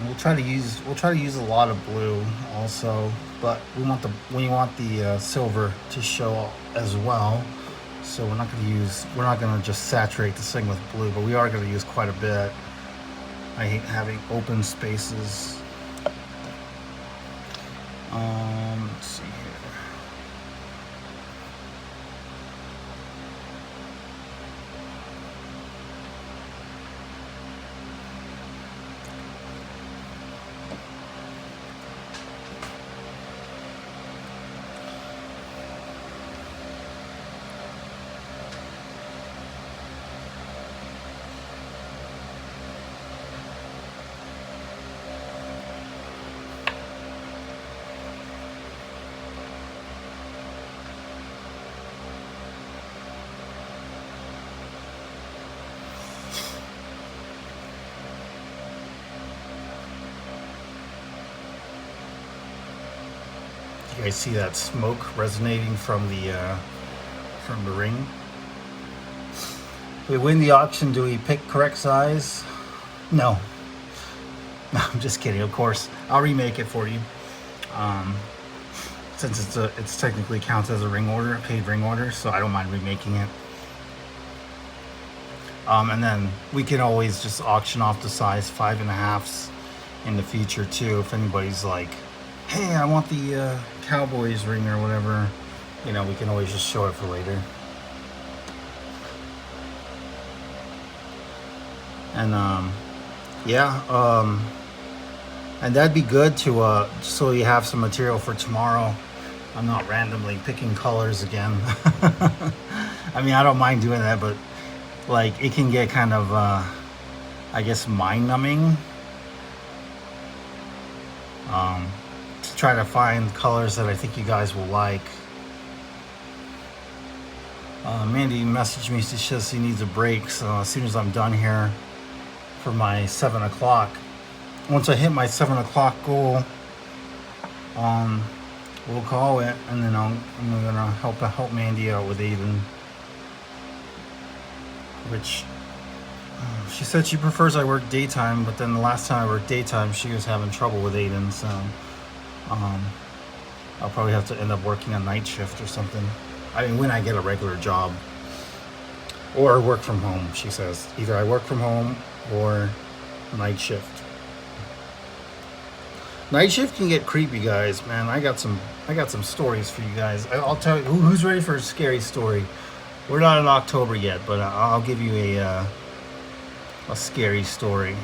We'll try to use a lot of blue also, but we want the silver to show as well. So we're not going to just saturate this thing with blue, but we are going to use quite a bit. I hate having open spaces. Let's see here. You guys see that smoke resonating from the ring? We win the auction. Do we pick correct size? No. No, I'm just kidding. Of course, I'll remake it for you. Since it's technically counts as a ring order, a paid ring order, so I don't mind remaking it. And then we can always just auction off the size 5.5s in the future too. If anybody's like, hey, I want the Cowboys ring or whatever, you know, we can always just show it for later. And and that'd be good to so you have some material for tomorrow. I'm not randomly picking colors again. I mean, I don't mind doing that, but like it can get kind of I guess mind numbing. To try to find colors that I think you guys will like. Mandy messaged me, she says she needs a break, so as soon as I'm done here for my 7 o'clock, once I hit my 7 o'clock goal, we'll call it, and then I'm gonna help Mandy out with Aiden, which she said she prefers I work daytime, but then the last time I worked daytime, she was having trouble with Aiden, so I'll probably have to end up working a night shift or something. I mean, when I get a regular job, or work from home, she says. Either I work from home or night shift. Night shift can get creepy, guys. Man, I got some stories for you guys. I'll tell you. Who's ready for a scary story? We're not in October yet, but I'll give you a scary story.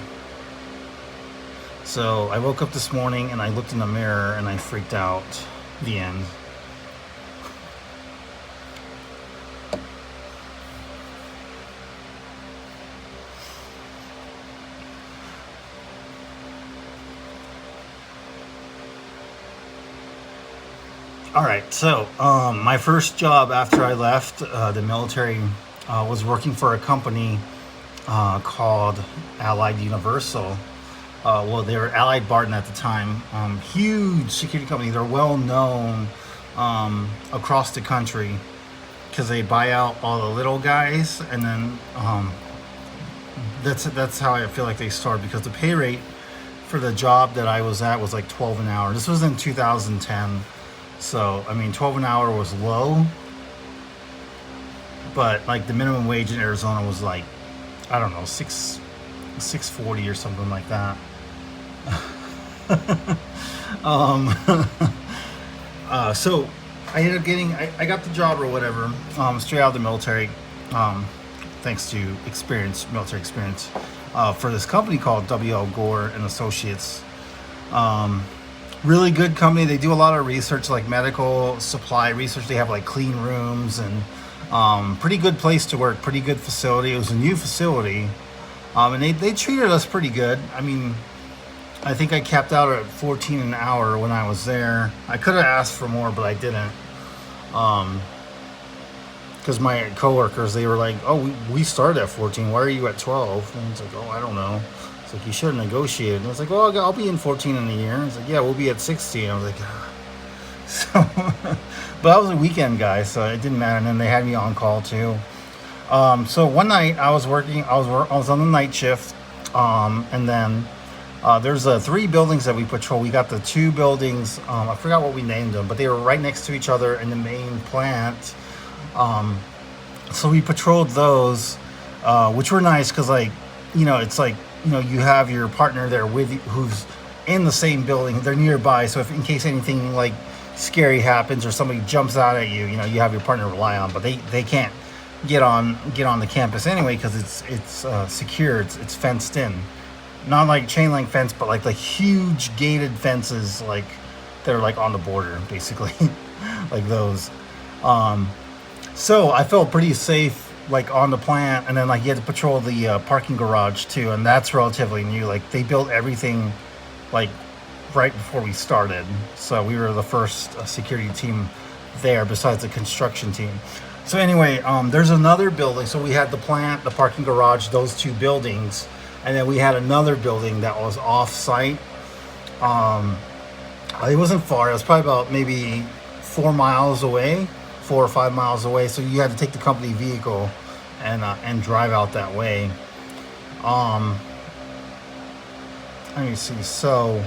So I woke up this morning and I looked in the mirror and I freaked out. The end. All right, so my first job after I left the military was working for a company called Allied Universal. Well, they were Allied Barton at the time. Huge security company. They're well known across the country because they buy out all the little guys, and then that's how I feel like they started, because the pay rate for the job that I was at was like 12 an hour. This was in 2010, so I mean 12 an hour was low, but like the minimum wage in Arizona was like, I don't know, 640 or something like that. So I ended up getting, I got the job or whatever, straight out of the military, thanks to military experience, for this company called W.L. Gore and Associates. Really good company. They do a lot of research, like medical supply research. They have like clean rooms and pretty good place to work, pretty good facility. It was a new facility, and they treated us pretty good. I mean, I think I capped out at 14 an hour when I was there. I could have asked for more, but I didn't. Because my coworkers, they were like, "Oh, we started at 14. Why are you at 12?" And it's like, "Oh, I don't know." It's like, "You should have negotiated." And I was like, "Well, I'll be in 14 in a year." And it's like, "Yeah, we'll be at 16." I was like, ah. So, but I was a weekend guy, so it didn't matter. And then they had me on call too. So one night I was working. I was on the night shift, and then there's 3 buildings that we patrol. We got the 2 buildings. I forgot what we named them, but they were right next to each other in the main plant. So we patrolled those, which were nice because, like, you know, it's like, you know, you have your partner there with you who's in the same building. They're nearby, so if in case anything like scary happens or somebody jumps out at you, you know, you have your partner to rely on. But they can't get on the campus anyway because it's secure. It's fenced in. Not like chain link fence, but like huge gated fences, like that are like on the border, basically, like those. So I felt pretty safe, like on the plant, and then like you had to patrol the parking garage too, and that's relatively new. Like they built everything, like right before we started, so we were the first security team there, besides the construction team. So anyway, there's another building. So we had the plant, the parking garage, those 2 buildings. And then we had another building that was off-site. It wasn't far. It was probably about maybe 4 miles away, 4 or 5 miles away. So you had to take the company vehicle and drive out that way. Let me see. So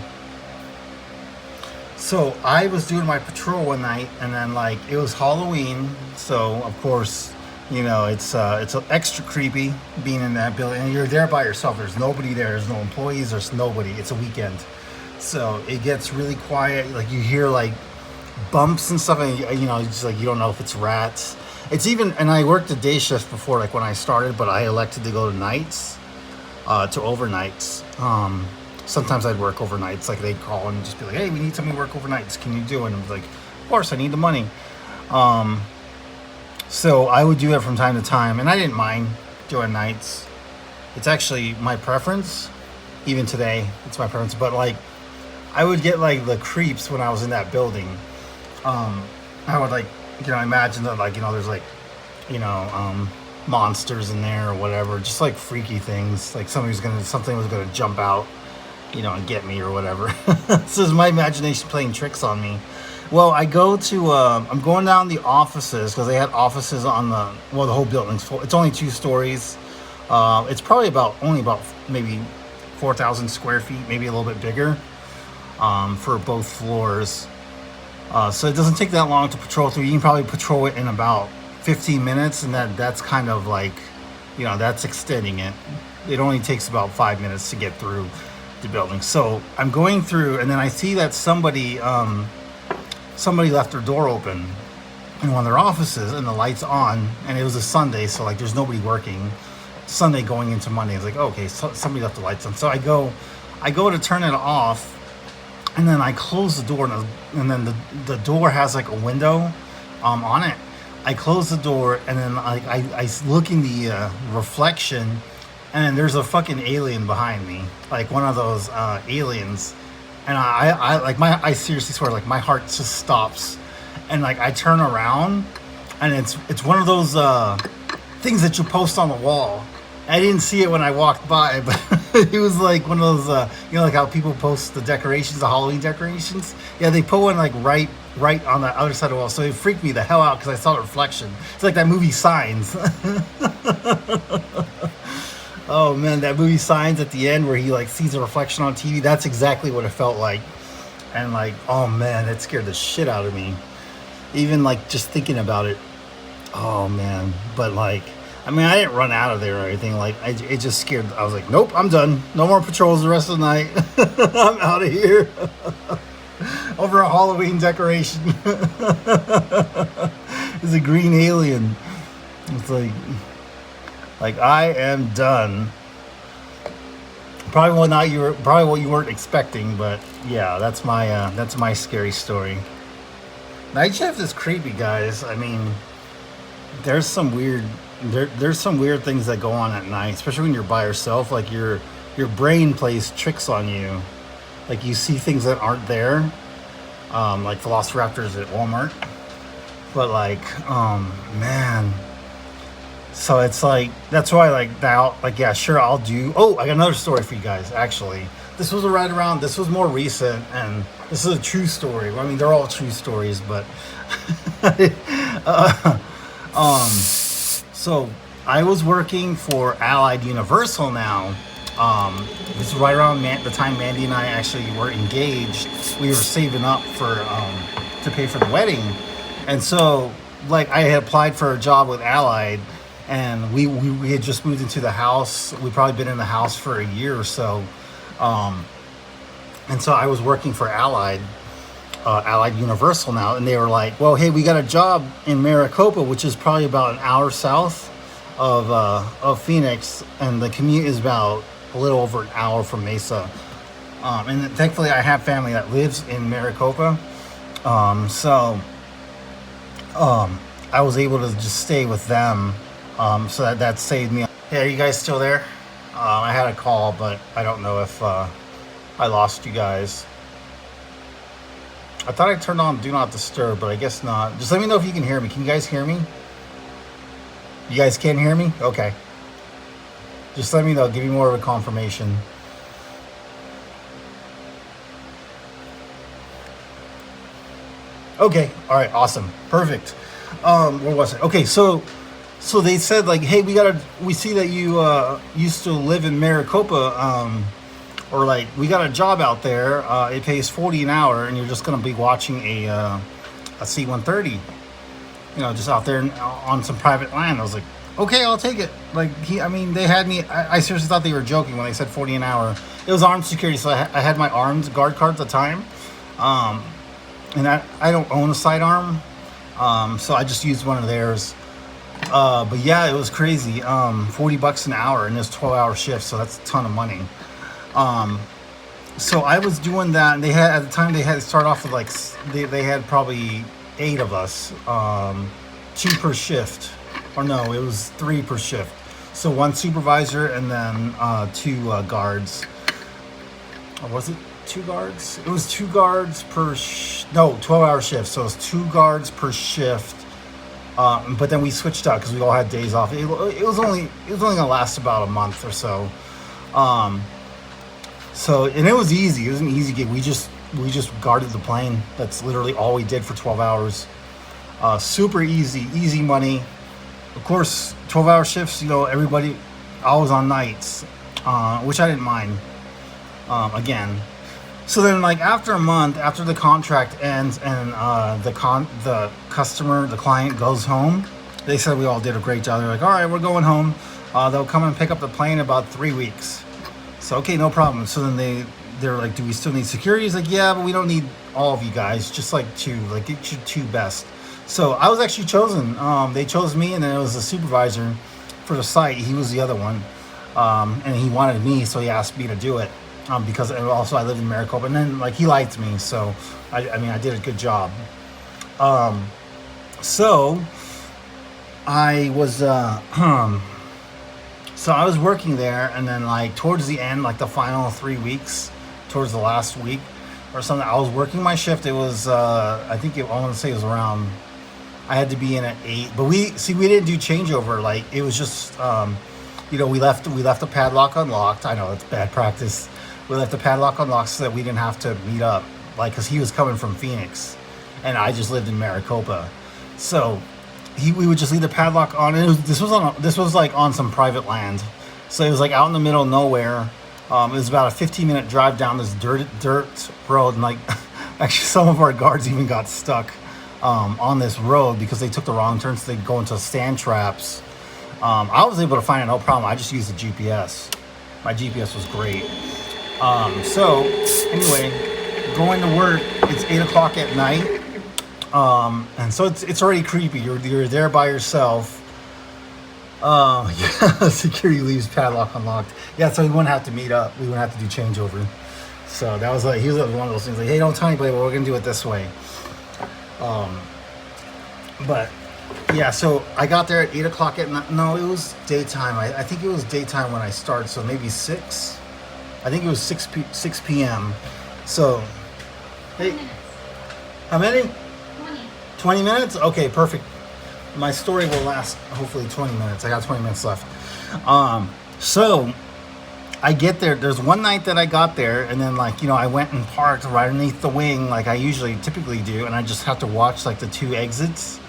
I was doing my patrol one night, and then like it was Halloween. So of course, you know, it's extra creepy being in that building, and you're there by yourself. There's nobody there. There's no employees. There's nobody. It's a weekend, so it gets really quiet. Like you hear like bumps and stuff, and you know, it's just like you don't know if it's rats. It's even, and I worked a day shift before, like when I started, but I elected to go to nights, to overnights. Sometimes I'd work overnights. Like they'd call and just be like, "Hey, we need somebody to work overnights. Can you do it?" And I'm like, "Of course, I need the money." So I would do it from time to time, and I didn't mind doing nights. It's actually my preference. Even today, it's my preference. But like, I would get like the creeps when I was in that building. I would like, you know, imagine that like, you know, there's like, you know, monsters in there or whatever, just like freaky things. Like something was gonna jump out, you know, and get me or whatever. So it's my imagination playing tricks on me. Well, I go to, I'm going down the offices because they had offices on the whole building's full. It's only 2 stories. It's probably only about maybe 4,000 square feet, maybe a little bit bigger, for both floors. So it doesn't take that long to patrol through. You can probably patrol it in about 15 minutes, and that's kind of like, you know, that's extending it. It only takes about 5 minutes to get through the building. So I'm going through, and then I see that somebody left their door open in one of their offices, and the light's on, and it was a Sunday, so like there's nobody working. Sunday going into Monday, it's like, okay, so somebody left the lights on. So I go to turn it off, and then I close the door, and then the door has like a window on it. I close the door, and then I look in the reflection, and then there's a fucking alien behind me, like one of those aliens. And I seriously swear, like my heart just stops, and like I turn around, and it's one of those things that you post on the wall. I didn't see it when I walked by, but He was like one of those, like how people post the decorations, the Halloween decorations. Yeah, they put one like right on the other side of the wall. So it freaked me the hell out because I saw the reflection. It's like that movie Signs. Oh man, that movie Signs at the end where he like sees a reflection on TV. That's exactly what it felt like. And like, oh man, it scared the shit out of me. Even like just thinking about it. Oh man, but like, I mean, I didn't run out of there or anything. Like, it just scared. I was like, nope, I'm done. No more patrols the rest of the night. I'm out of here. Over a Halloween decoration. It's a green alien. It's like I am done. Probably what you weren't expecting, but yeah, that's my scary story. Night shift is creepy, guys. I mean, there's some weird things that go on at night, especially when you're by yourself. Like your brain plays tricks on you. Like you see things that aren't there, like velociraptors at Walmart. But like, man. So it's like, that's why like now, like, yeah, sure, I'll do. Oh, I got another story for you guys. Actually, this was this was more recent, and this is a true story. I mean, they're all true stories, but so I was working for Allied Universal now. This is right around the time Mandy and I actually were engaged. We were saving up for to pay for the wedding, and so like I had applied for a job with Allied, and we had just moved into the house. We'd probably been in the house for a year or so, and so I was working for Allied Universal now, and they were like, well, hey, we got a job in Maricopa, which is probably about an hour south of Phoenix, and the commute is about a little over an hour from Mesa. And thankfully I have family that lives in Maricopa, so I was able to just stay with them, so that saved me. Hey, are you guys still there? I had a call, but I don't know if I lost you guys. I thought I turned on Do Not Disturb, but I guess not. Just let me know if you can hear me. Can you guys hear me? You guys can hear me? Okay. Just let me know. Give me more of a confirmation. Okay. All right. Awesome. Perfect. Where was it? Okay. So they said like, hey, we see that you used to live in Maricopa, or like we got a job out there. It pays $40 an hour, and you're just gonna be watching a C-130. Just out there on some private land. I was like, okay, I'll take it. Like they had me. I seriously thought they were joking when they said $40 an hour. It was armed security, so I had my armed guard card at the time, and I don't own a sidearm, so I just used one of theirs. But yeah, it was crazy. $40 an hour, and it's 12-hour shifts, so that's a ton of money. So I was doing that, and at the time they had to start off with like they had probably 8 of us, 2 per shift, or no, it was 3 per shift. So 1 supervisor and then 2 guards. Or was it 2 guards? It was 2 guards per 12-hour shift. So it was 2 guards per shift. But then we switched out because we all had days off. It was only gonna last about a month or so. And it was easy. It was an easy gig. We just guarded the plane. That's literally all we did for 12 hours. Super easy money. Of course, 12-hour shifts, everybody always on nights, which I didn't mind, again. So then, like, after a month, after the contract ends and the client goes home, they said we all did a great job. They're like, all right, we're going home. They'll come and pick up the plane in about 3 weeks. So, okay, no problem. So then they're like, do we still need security? He's like, yeah, but we don't need all of you guys. Just like 2, like get your 2 best. So I was actually chosen. They chose me, and then it was the supervisor for the site. He was the other one, and he wanted me, so he asked me to do it, because also I live in Maricopa, and then like he liked me, so I did a good job. So I was so I was working there, and then like towards the end, like the final 3 weeks, towards the last week or something, I was working my shift. It was I want to say it was around. I had to be in at 8, but we didn't do changeover. Like it was just we left the padlock unlocked. I know it's bad practice. We left the padlock unlocked so that we didn't have to meet up, like, because he was coming from Phoenix, and I just lived in Maricopa, so we would just leave the padlock on. And this was like on some private land, so it was like out in the middle of nowhere. It was about a 15-minute drive down this dirt road, and like actually some of our guards even got stuck on this road because they took the wrong turn, so they'd go into sand traps. I was able to find it no problem. I just used the GPS. My GPS was great. So anyway, going to work. It's 8 o'clock at night, and so it's already creepy. You're there by yourself. Yeah, security leaves padlock unlocked. Yeah, so we wouldn't have to meet up. We wouldn't have to do changeover. So that was like, he was one of those things like, hey, don't tell anybody, but we're gonna do it this way. But yeah, so I got there at 8 o'clock at night. No, it was daytime. I think it was daytime when I started, so maybe 6. I think it was 6 p.m. So, hey, how many? 20. 20 minutes? Okay, perfect. My story will last hopefully 20 minutes. I got 20 minutes left. So I get there. There's one night that I got there, and then like, I went and parked right underneath the wing like I typically do, and I just have to watch like the 2 exits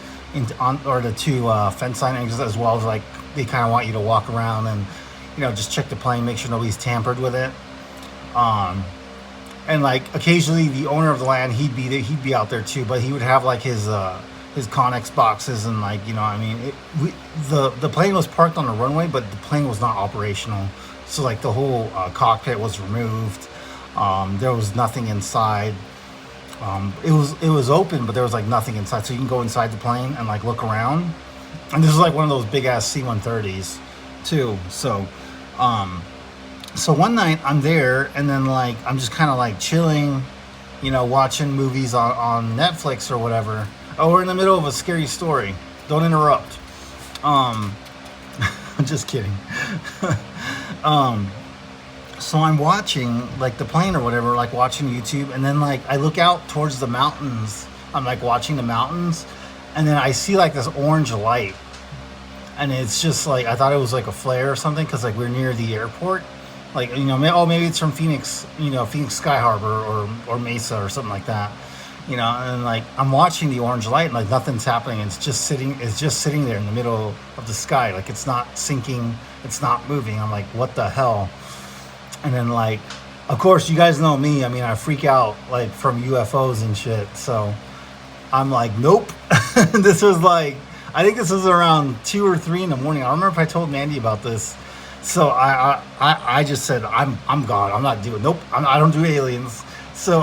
or the 2 fence line exits, as well as like they kind of want you to walk around and just check the plane, make sure nobody's tampered with it. And like occasionally the owner of the land, he'd be out there too, but he would have like his Connex boxes, and like, the plane was parked on the runway, but the plane was not operational. So like the whole cockpit was removed. There was nothing inside. It was open, but there was like nothing inside. So you can go inside the plane and like look around. And this is like one of those big ass C-130s too. So, so one night I'm there, and then like I'm just kind of like chilling, watching movies on Netflix or whatever. Oh, we're in the middle of a scary story. Don't interrupt. I'm just kidding. So I'm watching like the plane or whatever, like watching YouTube, and then like I look out towards the mountains. I'm like watching the mountains, and then I see like this orange light, and it's just like, I thought it was like a flare or something, because like we're near the airport. Like, maybe it's from Phoenix, Phoenix Sky Harbor or Mesa or something like that. And like I'm watching the orange light, and like nothing's happening. It's just sitting there in the middle of the sky. Like it's not sinking, it's not moving. I'm like, what the hell? And then like, of course, you guys know me. I mean, I freak out like from UFOs and shit. So I'm like, nope. This was like, I think this was around 2 or 3 in the morning. I don't remember if I told Mandy about this. So I just said, I'm gone. I'm not doing. Nope. I don't do aliens. So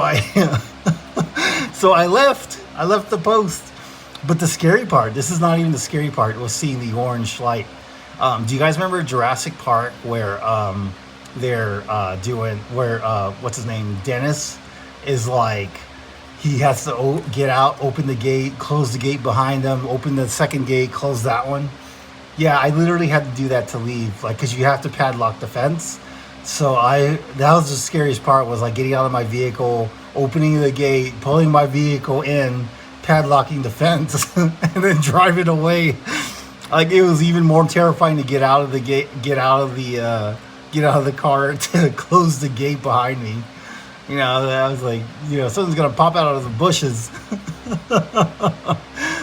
So I left the post. But the scary part, this is not even the scary part, was seeing the orange light. Do you guys remember Jurassic Park where they're doing, where what's his name, Dennis is like, he has to get out, open the gate, close the gate behind him, open the second gate, close that one? Yeah, I literally had to do that to leave, like, because you have to padlock the fence. So that was the scariest part, was like getting out of my vehicle, opening the gate, pulling my vehicle in, padlocking the fence, and then driving away. Like, it was even more terrifying to get out of the gate, get out of the car to close the gate behind me. I was like, something's gonna pop out of the bushes.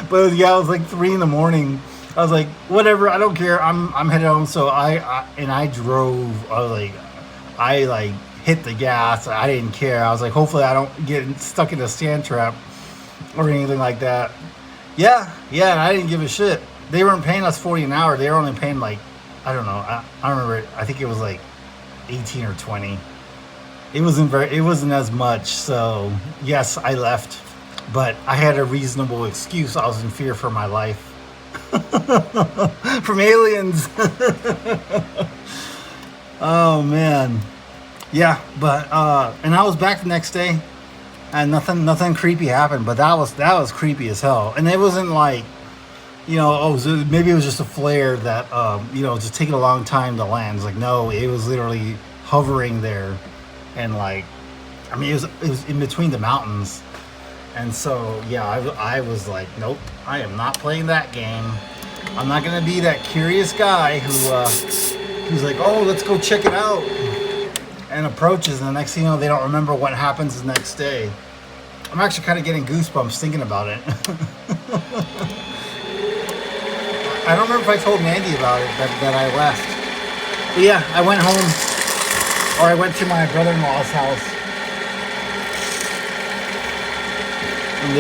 But yeah, it was like 3 in the morning. I was like, whatever, I don't care. I'm headed home. So I drove. I hit the gas. I didn't care. I was like, hopefully I don't get stuck in a sand trap or anything like that. Yeah, and I didn't give a shit. They weren't paying us $40 an hour. They were only paying like, I don't know. I don't remember. I think it was like 18 or 20. It wasn't as much. So yes, I left, but I had a reasonable excuse. I was in fear for my life. From aliens. Oh man. Yeah, but and I was back the next day, and nothing creepy happened, but that was creepy as hell. And it wasn't like, maybe it was just a flare that just taking a long time to land. It's like, no, it was literally hovering there, and like, I mean, it was in between the mountains. And so, yeah, I was like, nope, I am not playing that game. I'm not going to be that curious guy who he's like, oh, let's go check it out. And approaches, and the next thing you know, they don't remember what happens the next day. I'm actually kind of getting goosebumps thinking about it. I don't remember if I told Mandy about it, that I left. But yeah, I went home, or I went to my brother-in-law's house. And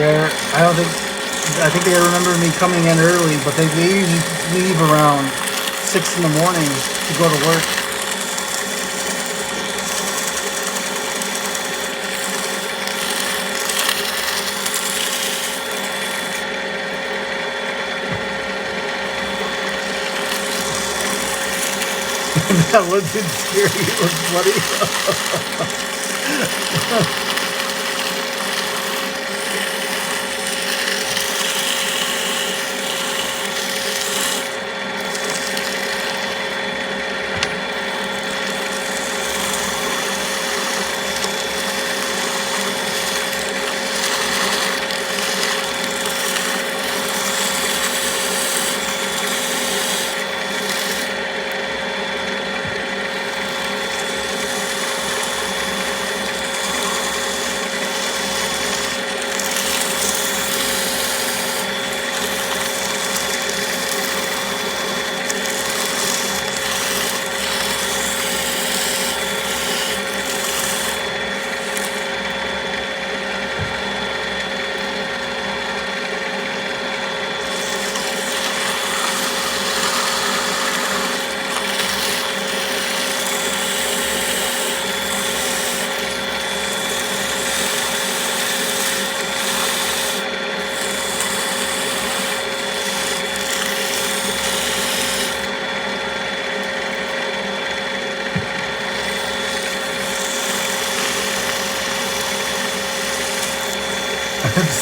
I think they remember me coming in early, but they usually leave around 6 in the morning to go to work. That wasn't scary, it was funny.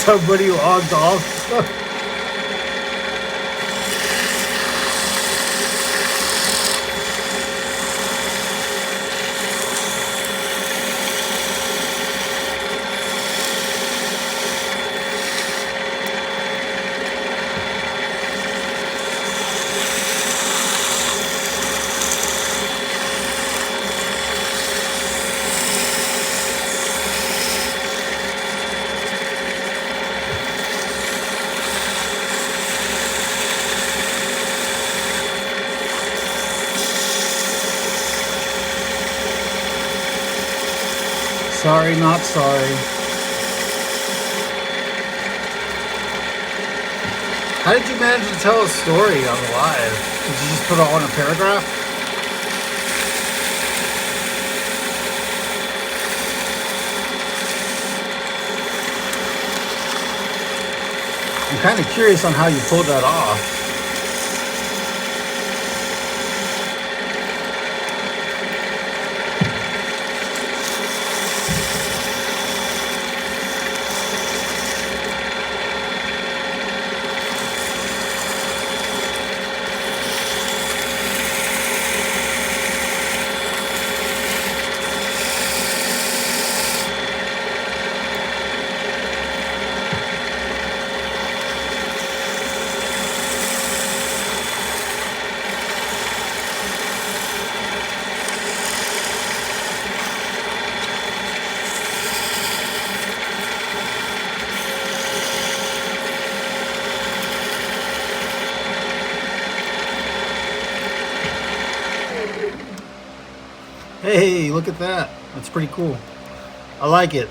Somebody logged off. Sorry, not sorry. How did you manage to tell a story on the live? Did you just put it all in a paragraph? I'm kind of curious on how you pulled that off. Hey, look at that. That's pretty cool. I like it.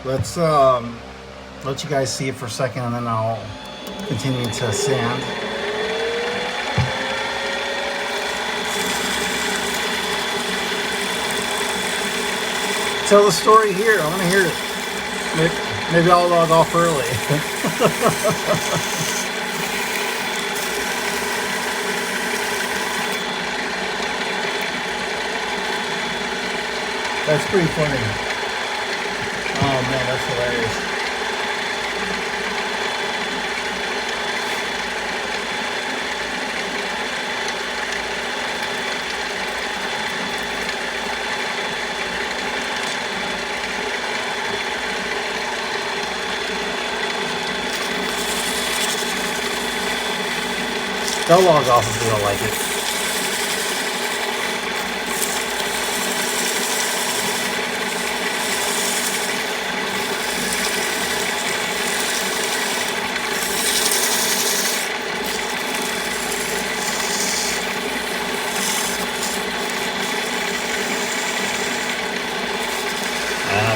Let's let you guys see it for a second, and then I'll continue to sand. Tell the story here. I want to hear it. Maybe I'll log off early. That's pretty funny. Oh man, that's hilarious. They'll log off if they don't like it.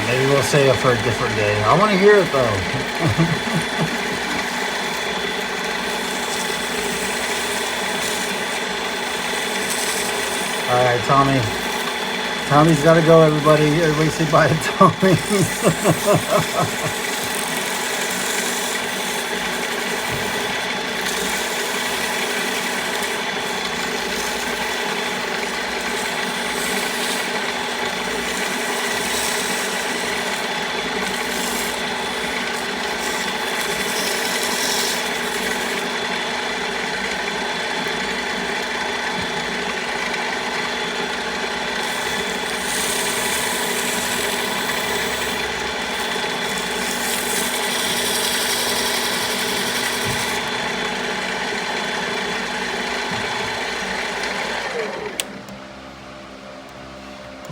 Maybe we'll save it for a different day. I want to hear it though. All right, Tommy. Tommy's got to go, everybody. Everybody say bye to Tommy.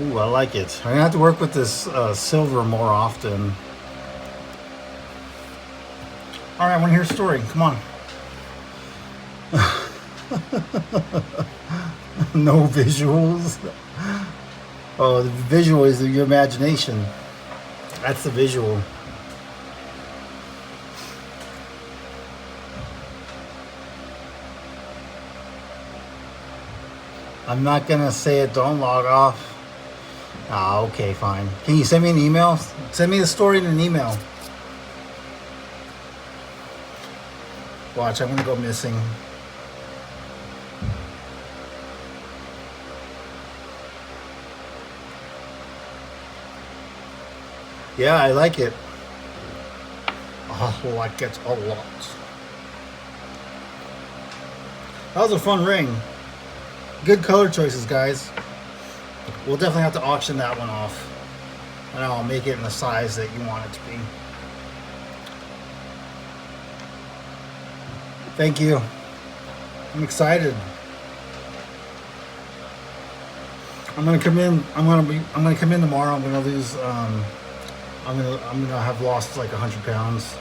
Ooh, I like it. I'm gonna have to work with this silver more often. All right, I want to hear a story. Come on. No visuals. Oh, the visual is your imagination. That's the visual. I'm not gonna say it. Don't log off. Ah, okay, fine. Can you send me an email? Send me the story in an email. Watch, I'm gonna go missing. Yeah, I like it. Oh, I like it a lot. That was a fun ring. Good color choices, guys. We'll definitely have to auction that one off. And I'll make it in the size that you want it to be. Thank you. I'm excited. I'm gonna come in. I'm gonna come in tomorrow. I'm gonna lose. I'm gonna have lost like 100 pounds.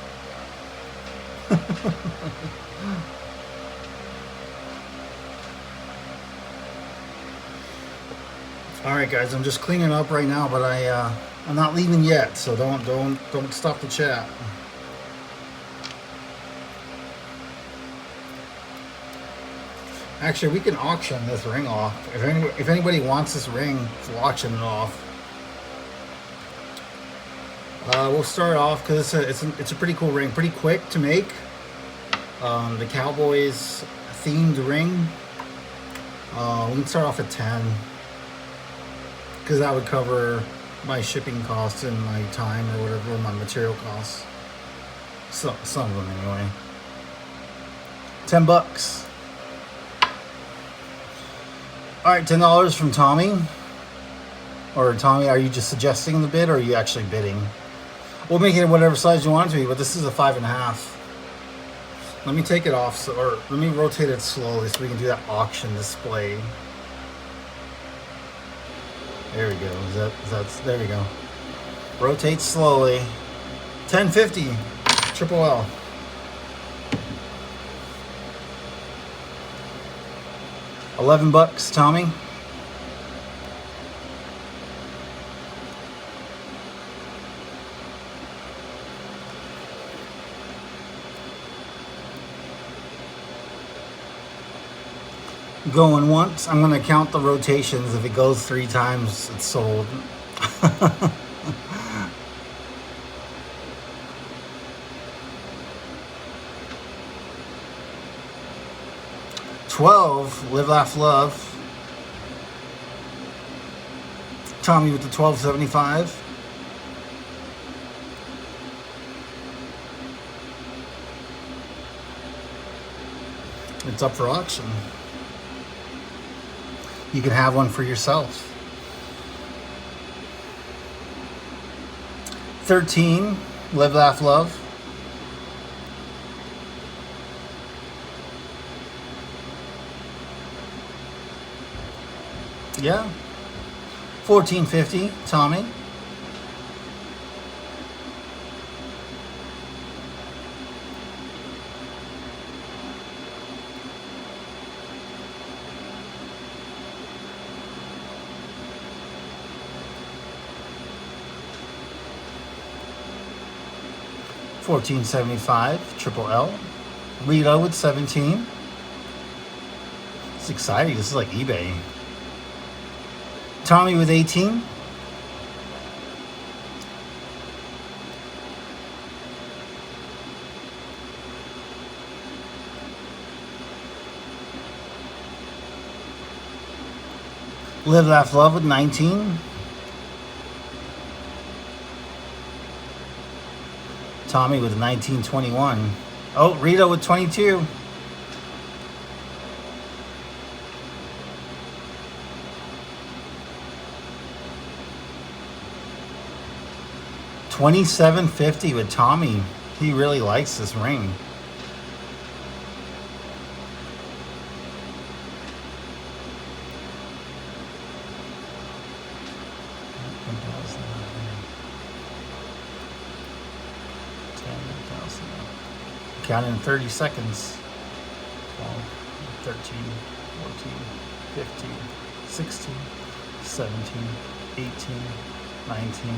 All right, guys. I'm just cleaning up right now, but I'm not leaving yet. So don't stop the chat. Actually, we can auction this ring off. If anybody wants this ring, we'll auction it off. We'll start off because it's a pretty cool ring, pretty quick to make. The Cowboys themed ring. We can start off at 10 because that would cover my shipping costs and my time or whatever, my material costs. So, some of them anyway. $10. All right, $10 from Tommy. Or Tommy, are you just suggesting the bid or are you actually bidding? We'll make it whatever size you want it to be, but this is a 5.5. Let me take it off, or let me rotate it slowly so we can do that auction display. There we go. There we go. Rotate slowly. 1050. Triple L. $11, Tommy. Going once. I'm going to count the rotations. If it goes 3 times, it's sold. $12. Live, laugh, love. Tommy with the $12.75. It's up for auction. You can have one for yourself. 13. Live, laugh, love. Yeah. 1450, Tommy. $14.75, Triple L. Rito with 17. It's exciting. This is like eBay. Tommy with 18. Live, Laugh, Love with 19. Tommy with 1921. Oh, Rito with 22. $27.50 with Tommy. He really likes this ring. Count in 30 seconds. 12, 13, 14, 15, 16, 17, 18, 19,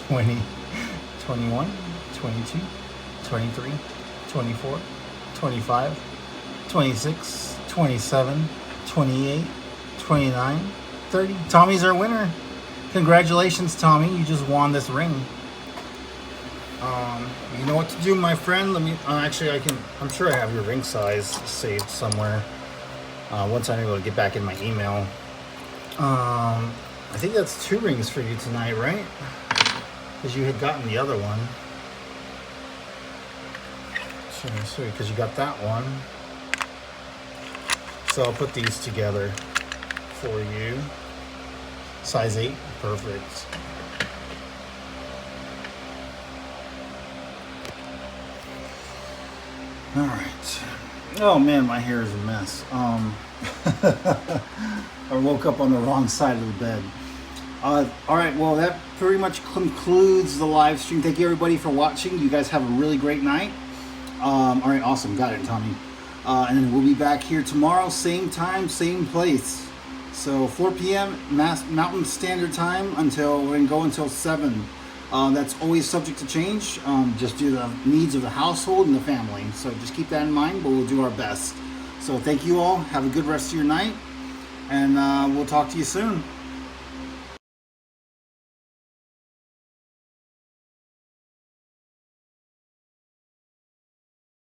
20, 21, 22, 23, 24, 25, 26, 27, 28, 29, 30. Tommy's our winner. Congratulations, Tommy. You just won this ring. You know what to do, my friend. Let me actually, I'm sure I have your ring size saved somewhere. Once I'm able to get back in my email. I think that's 2 rings for you tonight, right? Because you had gotten the other one. So, because you got that one. So I'll put these together for you. Size 8, perfect. All right. Oh man, my hair is a mess. I woke up on the wrong side of the bed. All right. Well, that pretty much concludes the live stream. Thank you everybody for watching. You guys have a really great night. All right. Awesome. Got it, Tommy. And then we'll be back here tomorrow, same time, same place. So 4 p.m. Mountain Standard Time until we're gonna go until 7. That's always subject to change, just due to the needs of the household and the family. So just keep that in mind, but we'll do our best. So thank you all. Have a good rest of your night, and we'll talk to you soon.